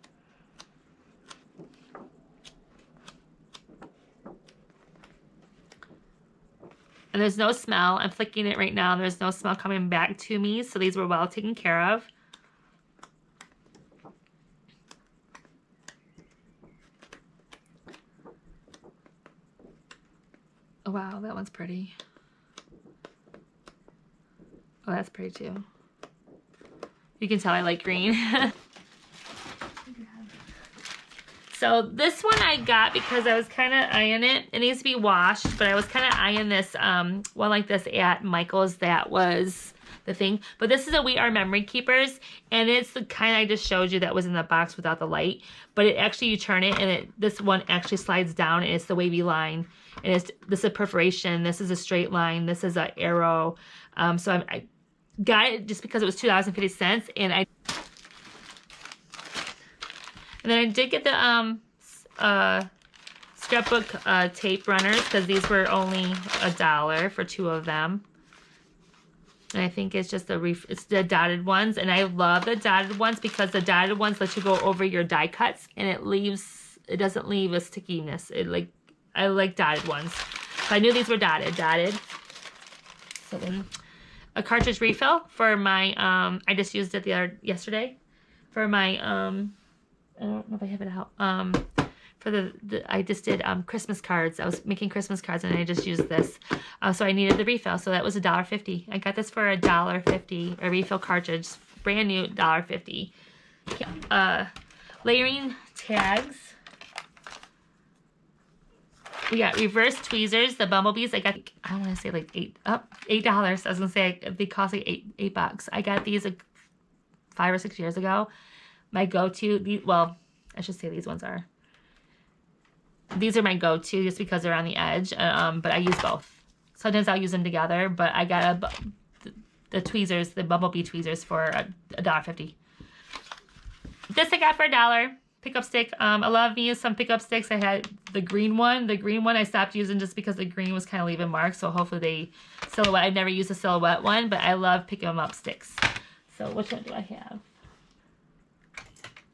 And there's no smell. I'm flicking it right now. There's no smell coming back to me. So these were well taken care of. Oh, wow. That one's pretty. Oh, that's pretty too. You can tell I like green. So this one I got because I was kind of eyeing it. It needs to be washed, but I was kind of eyeing this one like this at Michael's. That was the thing. But this is a We Are Memory Keepers, and it's the kind I just showed you that was in the box without the light. But it actually, you turn it, and this one actually slides down, and it's the wavy line. And this is a perforation. This is a straight line. This is an arrow. So I got it just because it was $2.50, and then I did get the scrapbook tape runners because these were only $1 for 2 of them. And I think it's just it's the dotted ones, and I love the dotted ones because the dotted ones let you go over your die cuts, and it doesn't leave a stickiness. I like dotted ones. So I knew these were dotted. So then a cartridge refill for my I just used it yesterday for my I don't know if I have it out. For I just did Christmas cards. I was making Christmas cards, and I just used this. So I needed the refill. So that was $1.50. I got this for $1.50. A refill cartridge, brand new, $1.50. Layering tags. We got reverse tweezers, the bumblebees. I want to say like $8. I was gonna say they cost like $8. I got these 5 or 6 years ago. My go-to, well, I should say these ones are. These are my go-to just because they're on the edge, but I use both. Sometimes I'll use them together, but I got the tweezers, the bumblebee tweezers for $1.50. This I got for $1. pickup stick. I love me some pickup sticks. I had the green one. The green one I stopped using just because the green was kind of leaving marks. So hopefully they silhouette. I've never used a silhouette one, but I love picking them up sticks. So which one do I have?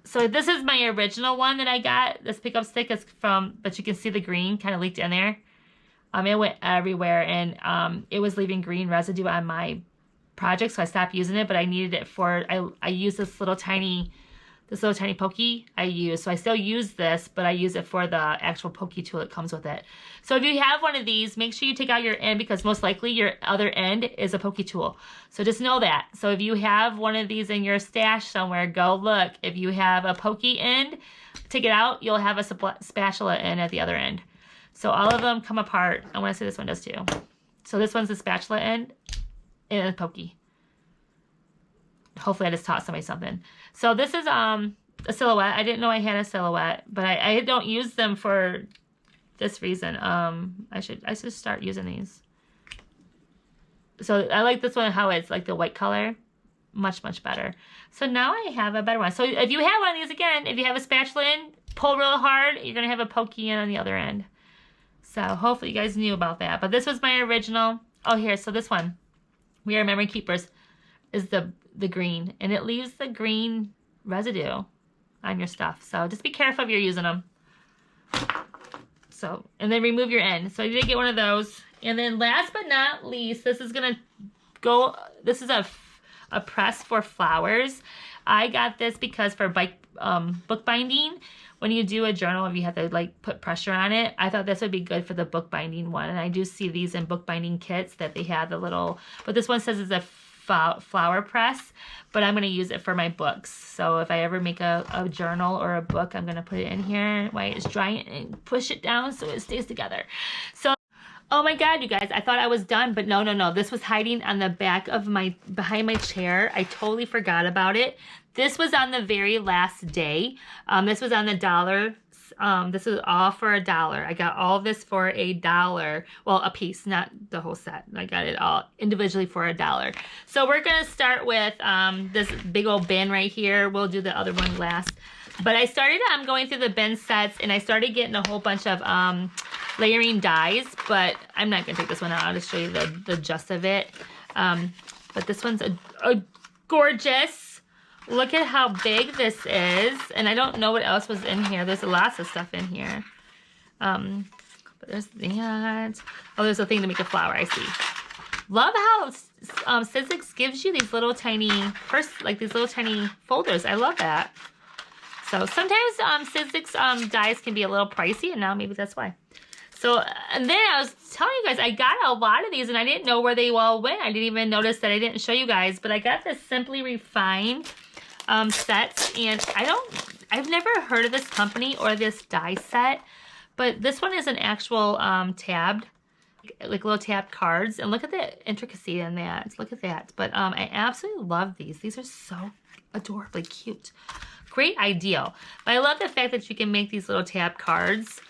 So this is my original one that I got. This pickup stick is from, but you can see the green kind of leaked in there. It went everywhere, and it was leaving green residue on my project, so I stopped using it, but I needed it for, I used this little tiny pokey I use. So I still use this, but I use it for the actual pokey tool that comes with it. So if you have one of these, make sure you take out your end, because most likely your other end is a pokey tool. So just know that. So if you have one of these in your stash somewhere, go look. If you have a pokey end, take it out, you'll have a spatula end at the other end. So all of them come apart. I want to say this one does too. So this one's the spatula end and a pokey. Hopefully I just taught somebody something. So this is a silhouette. I didn't know I had a silhouette, but I don't use them for this reason. I should start using these. So I like this one, how it's like the white color. Much, much better. So now I have a better one. So if you have one of these, again, if you have a spatula in, pull real hard, you're going to have a pokey in on the other end. So hopefully you guys knew about that. But this was my original. Oh, here. So this one, We Are Memory Keepers, is the green. And it leaves the green residue on your stuff. So just be careful if you're using them. So, and then remove your end. So you did get one of those. And then last but not least, this is going to go, this is a press for flowers. I got this because for bookbinding, when you do a journal, if you have to like put pressure on it, I thought this would be good for the bookbinding one. And I do see these in bookbinding kits that they have the little, but this one says it's a flower press, but I'm going to use it for my books. So if I ever make a journal or a book, I'm going to put it in here while it's drying and push it down so it stays together. So, oh my God, you guys, I thought I was done, but no. This was hiding on the back of behind my chair. I totally forgot about it. This was on the very last day. This was on the $1. This is all for $1. I got all of this for $1. Well, a piece, not the whole set. I got it all individually for $1. So we're gonna start with this big old bin right here. We'll do the other one last. But I started going through the bin sets, and I started getting a whole bunch of layering dies, but I'm not gonna take this one out. I'll just show you the gist of it. But this one's a gorgeous. Look at how big this is. And I don't know what else was in here. There's lots of stuff in here. But there's that. Oh, there's a thing to make a flower, I see. Love how Sizzix gives you these little tiny, these little tiny folders. I love that. So sometimes Sizzix dies can be a little pricey, and now maybe that's why. So, and then I was telling you guys, I got a lot of these, and I didn't know where they all went. I didn't even notice that I didn't show you guys, but I got this Simply Refined sets, and I've never heard of this company or this die set, but this one is an actual tabbed, like little tabbed cards, and look at the intricacy in that. Look at that. But I absolutely love these. These are so adorably cute. Great idea. But I love the fact that you can make these little tab cards.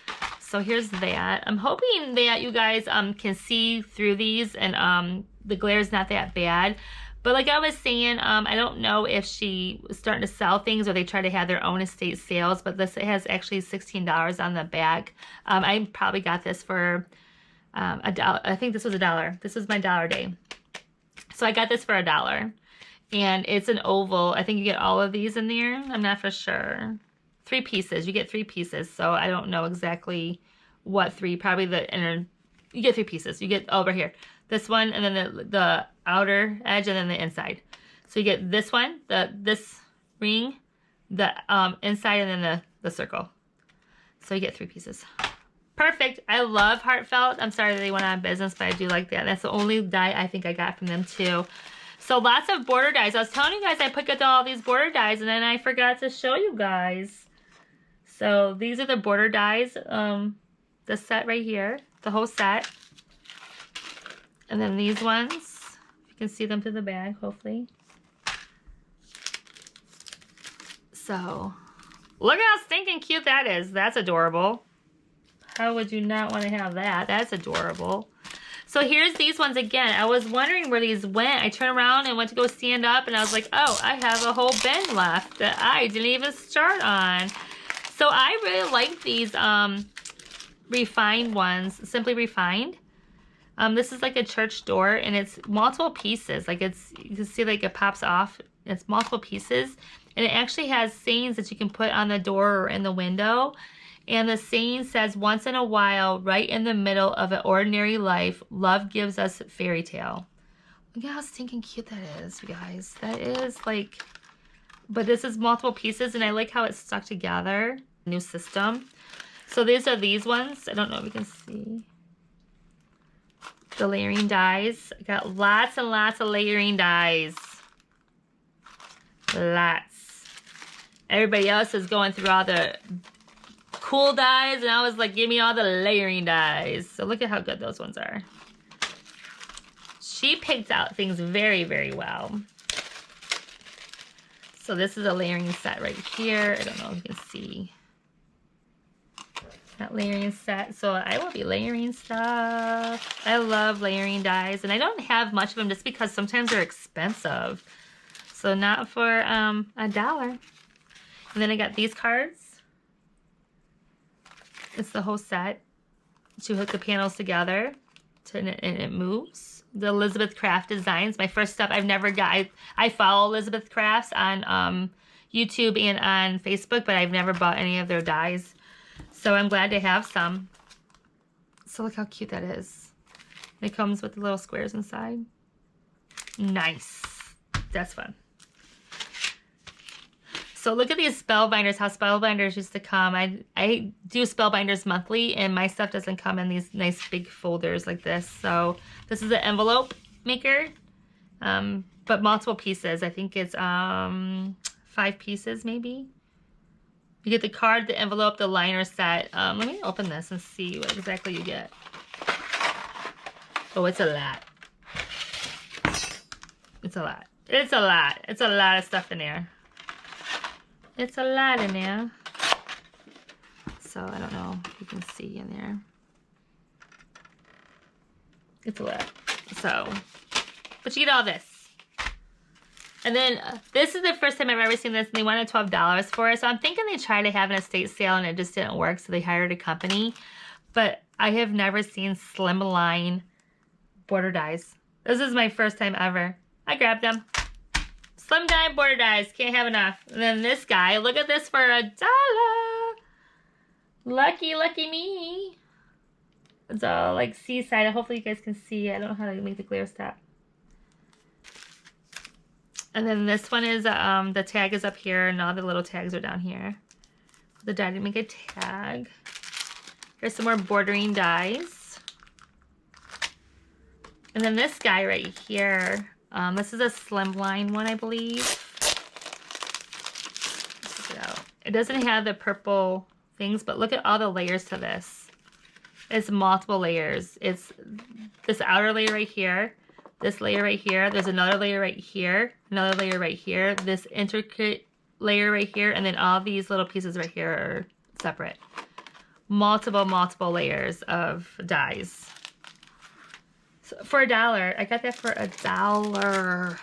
So here's that. I'm hoping that you guys can see through these, and the glare is not that bad. But like I was saying, I don't know if she was starting to sell things or they try to have their own estate sales, but this has actually $16 on the back. I probably got this for $1. I think this was $1. This was my dollar day. So I got this for $1. And it's an oval. I think you get all of these in there. I'm not for sure. 3 pieces. You get 3 pieces. So I don't know exactly what 3. Probably the inner. You get 3 pieces. You get over here. This one, and then the outer edge, and then the inside. So you get this one, this ring, the inside, and then the circle. So you get 3 pieces. Perfect. I love Heartfelt. I'm sorry that they went out of business, but I do like that. That's the only die I think I got from them too. So lots of border dies. I was telling you guys I picked up all these border dies, and then I forgot to show you guys. So these are the border dies. The set right here, the whole set. And then these ones, you can see them through the bag, hopefully. So, look how stinking cute that is. That's adorable. How would you not want to have that? That's adorable. So here's these ones again. I was wondering where these went. I turned around and went to go stand up, and I was like, oh, I have a whole bin left that I didn't even start on. So I really like these refined ones, Simply Refined. This is like a church door, and it's multiple pieces. Like you can see like it pops off. It's multiple pieces, and it actually has sayings that you can put on the door or in the window. And the saying says, once in a while, right in the middle of an ordinary life, love gives us a fairy tale. Look at how stinking cute that is, you guys. That is like, but this is multiple pieces, and I like how it's stuck together. New system. So these are these ones. I don't know if you can see. The layering dies. I got lots and lots of layering dies. Lots. Everybody else is going through all the cool dies, and I was like, give me all the layering dies. So look at how good those ones are. She picked out things very, very well. So this is a layering set right here. I don't know if you can see that layering set. So I will be layering stuff. I love layering dies, and I don't have much of them just because sometimes they're expensive. So not for $1. And then I got these cards. It's the whole set to hook the panels together, and it moves. The Elizabeth Craft designs. My first stuff I've never got. I follow Elizabeth Crafts on YouTube and on Facebook, but I've never bought any of their dies. So I'm glad to have some. So look how cute that is. It comes with the little squares inside. Nice. That's fun. So look at these spellbinders, how spellbinders used to come. I do spellbinders monthly, and my stuff doesn't come in these nice big folders like this. So this is an envelope maker, but multiple pieces. I think it's 5 pieces maybe. You get the card, the envelope, the liner set. Let me open this and see what exactly you get. Oh, it's a lot. It's a lot. It's a lot. It's a lot of stuff in there. It's a lot in there. So I don't know if you can see in there. It's a lot. So, but you get all this. And then this is the first time I've ever seen this, and they wanted $12 for it. So I'm thinking they tried to have an estate sale and it just didn't work, so they hired a company. But I have never seen slimline border dies. This is my first time ever. I grabbed them. Slim die border dies. Can't have enough. And then this guy, look at this for $1. Lucky, lucky me. It's all like seaside. Hopefully you guys can see. I don't know how to make the glare stop. And then this one is, the tag is up here, and all the little tags are down here. The die didn't make a tag. Here's some more bordering dies. And then this guy right here. This is a slimline one, I believe. Check it out. It doesn't have the purple things, but look at all the layers to this. It's multiple layers. It's this outer layer right here, this layer right here, there's another layer right here, another layer right here, this intricate layer right here, and then all these little pieces right here are separate. Multiple layers of dies. For $1. I got that for $1.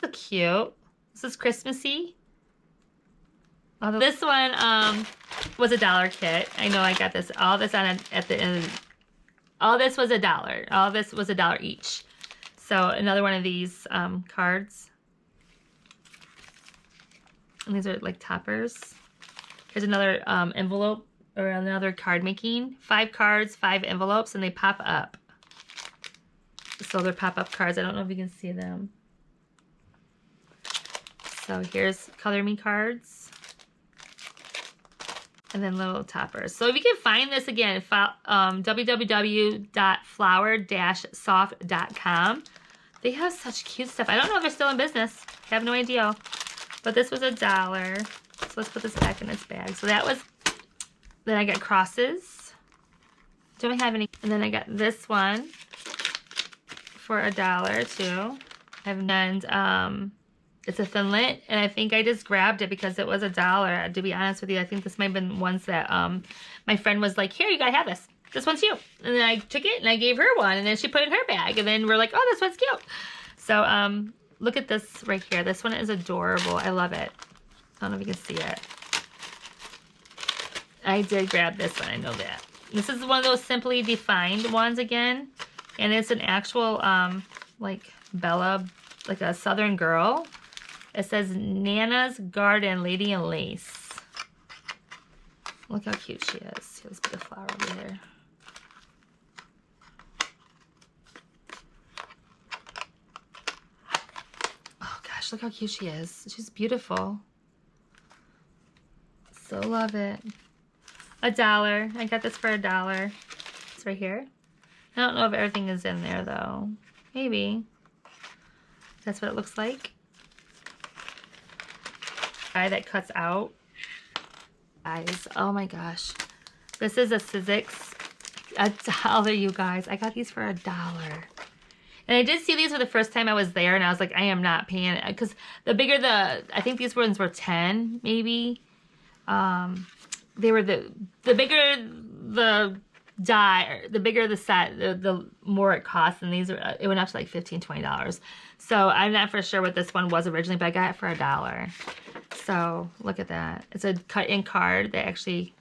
So cute. This is Christmassy. Although this one was $1 kit. I know I got this. All this on at the end. All this was $1. All this was $1 each. So another one of these cards. And these are like toppers. Here's another envelope or another card making. 5 cards, 5 envelopes, and they pop up. So they're pop-up cards. I don't know if you can see them. So here's Color Me cards. And then little toppers. So if you can find this again, www.flower-soft.com. They have such cute stuff. I don't know if they're still in business. I have no idea. But this was $1. So let's put this back in its bag. So that was, then I got crosses. Don't have any. And then I got this one for $1 too. And it's a thinlet, and I think I just grabbed it because it was $1. To be honest with you, I think this might have been ones that my friend was like, here, you gotta have this. This one's you. And then I took it and I gave her one, and then she put it in her bag, and then we're like, oh, this one's cute. So look at this right here. This one is adorable. I love it. I don't know if you can see it. I did grab this one, I know that. This is one of those Simply Defined ones again. And it's an actual, like, Bella, like a Southern girl. It says Nana's Garden Lady in Lace. Look how cute she is. Let's put the flower over there. Oh gosh, look how cute she is. She's beautiful. So love it. $1. I got this for $1. It's right here. I don't know if everything is in there though. Maybe. That's what it looks like. That cuts out. Guys, oh my gosh. This is a Sizzix. $1, you guys. I got these for $1. And I did see these for the first time I was there, and I was like, I am not paying it. Because the bigger the, I think these ones were 10, maybe. They were the bigger the die, the bigger the set, the more it costs. And these are, it went up to like $15, $20. So I'm not for sure what this one was originally, but I got it for $1. So look at that. It's a cut-in card that actually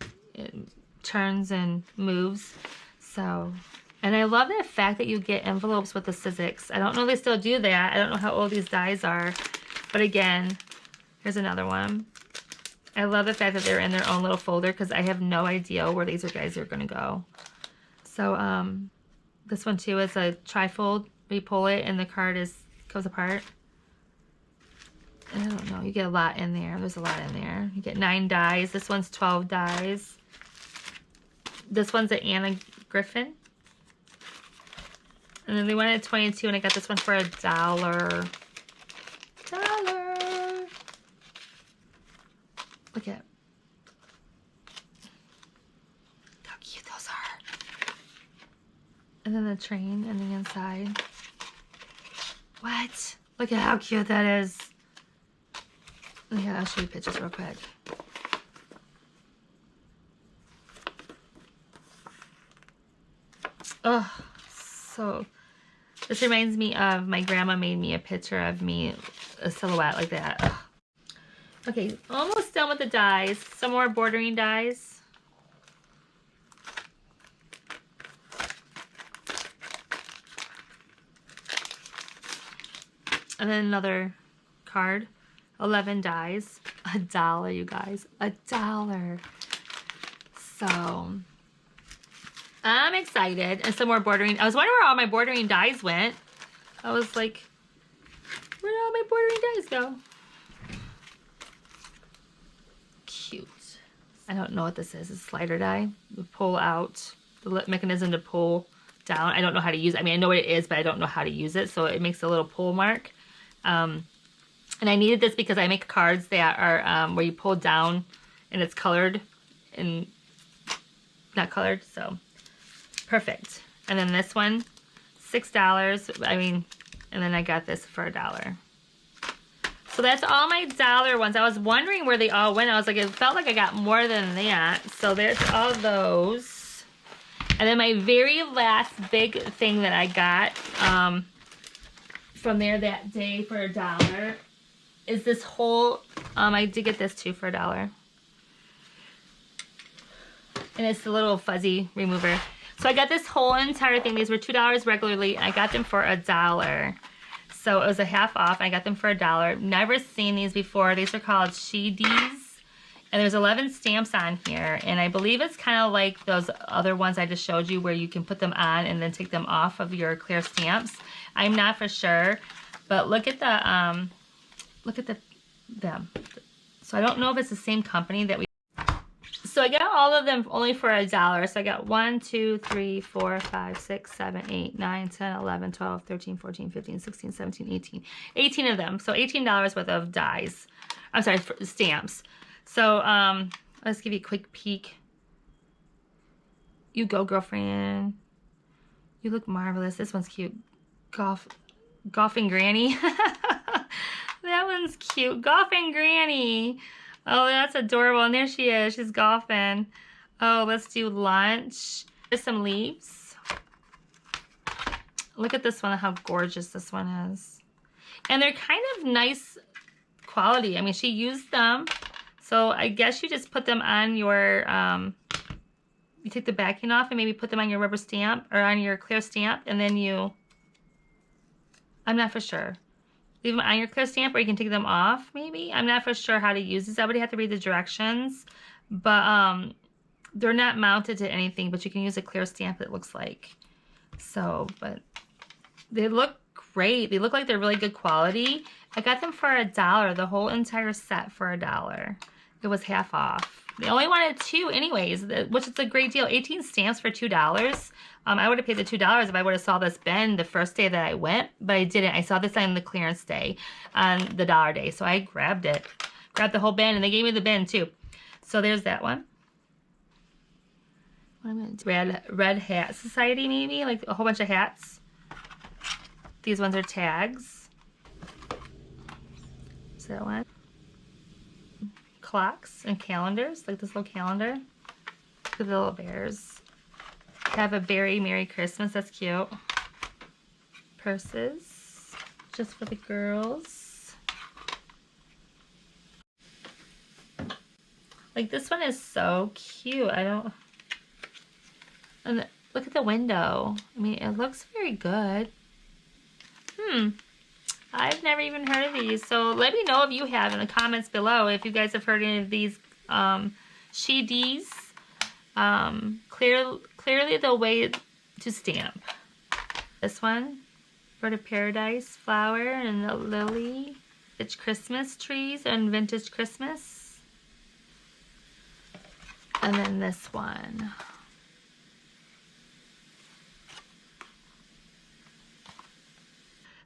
turns and moves. So, and I love the fact that you get envelopes with the Sizzix. I don't know if they still do that. I don't know how old these dies are. But again, here's another one. I love the fact that they're in their own little folder because I have no idea where these guys are going to go. So this one too is a trifold. You pull it and the card goes apart. I don't know. You get a lot in there. There's a lot in there. You get 9 dies. This one's 12 dies. This one's an Anna Griffin. And then they wanted 22 and I got this one for $1. $1. Look at how cute those are. And then the train on the inside. What? Look at how cute that is. Yeah, I'll show you pictures real quick. Oh, so this reminds me of my grandma made me a picture of me, a silhouette like that. Ugh. Okay, almost done with the dies. Some more bordering dies. And then another card. 11 dies. $1, you guys. $1. So I'm excited. And some more bordering. I was wondering where all my bordering dies went. I was like, where did all my bordering dies go? Cute. I don't know what this is. It's a slider die. You pull out the mechanism to pull down. I don't know how to use it. I mean, I know what it is, but I don't know how to use it. So it makes a little pull mark. And I needed this because I make cards that are where you pull down and it's colored and not colored, so perfect. And then this one, $6. I mean, and then I got this for $1. So that's all my $1 ones. I was wondering where they all went. I was like, it felt like I got more than that. So there's all those. And then my very last big thing that I got from there that day for $1 is this whole, I did get this too for $1. And it's the little fuzzy remover. So I got this whole entire thing. These were $2 regularly. And I got them for $1. So it was a half off. I got them for $1. Never seen these before. These are called She Dees. And there's 11 stamps on here. And I believe it's kind of like those other ones I just showed you where you can put them on and then take them off of your clear stamps. I'm not for sure. But look at the, them. So I don't know if it's the same company that we. So I got all of them only for $1. So I got 1, 2, 3, 4, 5, 6, 7, 8, 9, 10, 11, 12, 13, 14, 15, 16, 17, 18. 18 of them. So $18 worth of dies. I'm sorry, stamps. So let's give you a quick peek. You go, girlfriend. You look marvelous. This one's cute. Golfing Granny. That one's cute. Golfing Granny. Oh, that's adorable. And there she is. She's golfing. Oh, let's do lunch. There's some leaves. Look at this one, how gorgeous this one is. And they're kind of nice quality. I mean, she used them. So I guess you just put them on your, you take the backing off and maybe put them on your rubber stamp or on your clear stamp, and then you, I'm not for sure. Leave them on your clear stamp, or you can take them off maybe. I'm not for sure how to use this. I would have to read the directions, but they're not mounted to anything, but you can use a clear stamp, it looks like. So, but they look great. They look like they're really good quality. I got them for $1, the whole entire set for $1. It was half off. They only wanted 2 anyways, which is a great deal. 18 stamps for $2. I would have paid the $2 if I would have saw this bin the first day that I went, but I didn't. I saw this on the clearance day, on the dollar day, so I grabbed it. Grabbed the whole bin, and they gave me the bin too. So there's that one. What am I gonna do? Red Hat Society, maybe? Like a whole bunch of hats. These ones are tags. Is that one? Clocks and calendars, like this little calendar. Look at the little bears. Have a very Merry Christmas, that's cute. Purses, just for the girls. Like this one is so cute. And look at the window. I mean, it looks very good. I've never even heard of these. So let me know if you have in the comments below if you guys have heard any of these She-Dees. Clearly the way to stamp. This one, Bird of Paradise flower and the lily. It's Christmas trees and vintage Christmas. And then this one.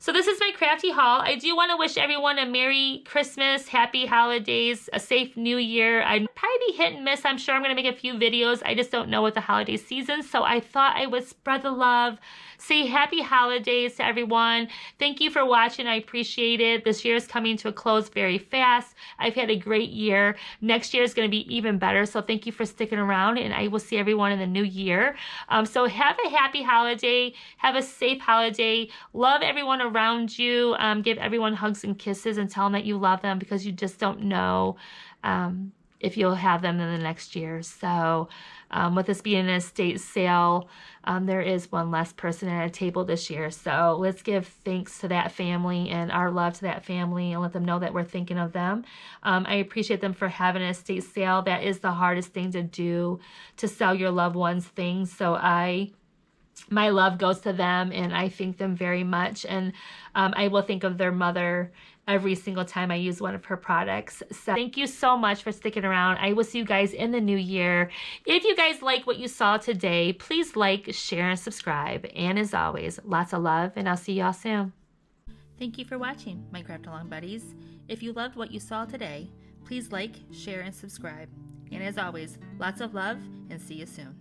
So this is my crafty haul. I do want to wish everyone a Merry Christmas, Happy Holidays, a safe New Year. I'd probably be hit and miss. I'm sure I'm going to make a few videos. I just don't know what the holiday season. So I thought I would spread the love, say Happy Holidays to everyone. Thank you for watching. I appreciate it. This year is coming to a close very fast. I've had a great year. Next year is going to be even better. So thank you for sticking around, and I will see everyone in the new year. So have a happy holiday. Have a safe holiday. Love everyone around you. Give everyone hugs and kisses and tell them that you love them, because you just don't know if you'll have them in the next year. So with this being an estate sale, there is one less person at a table this year. So let's give thanks to that family and our love to that family, and let them know that we're thinking of them. I appreciate them for having an estate sale. That is the hardest thing to do, to sell your loved ones things. So my love goes to them, and I thank them very much. And I will think of their mother every single time I use one of her products. So thank you so much for sticking around. I will see you guys in the new year. If you guys like what you saw today, please like, share, and subscribe. And as always, lots of love, and I'll see y'all soon. Thank you for watching, my Craft Along buddies. If you loved what you saw today, please like, share, and subscribe. And as always, lots of love, and see you soon.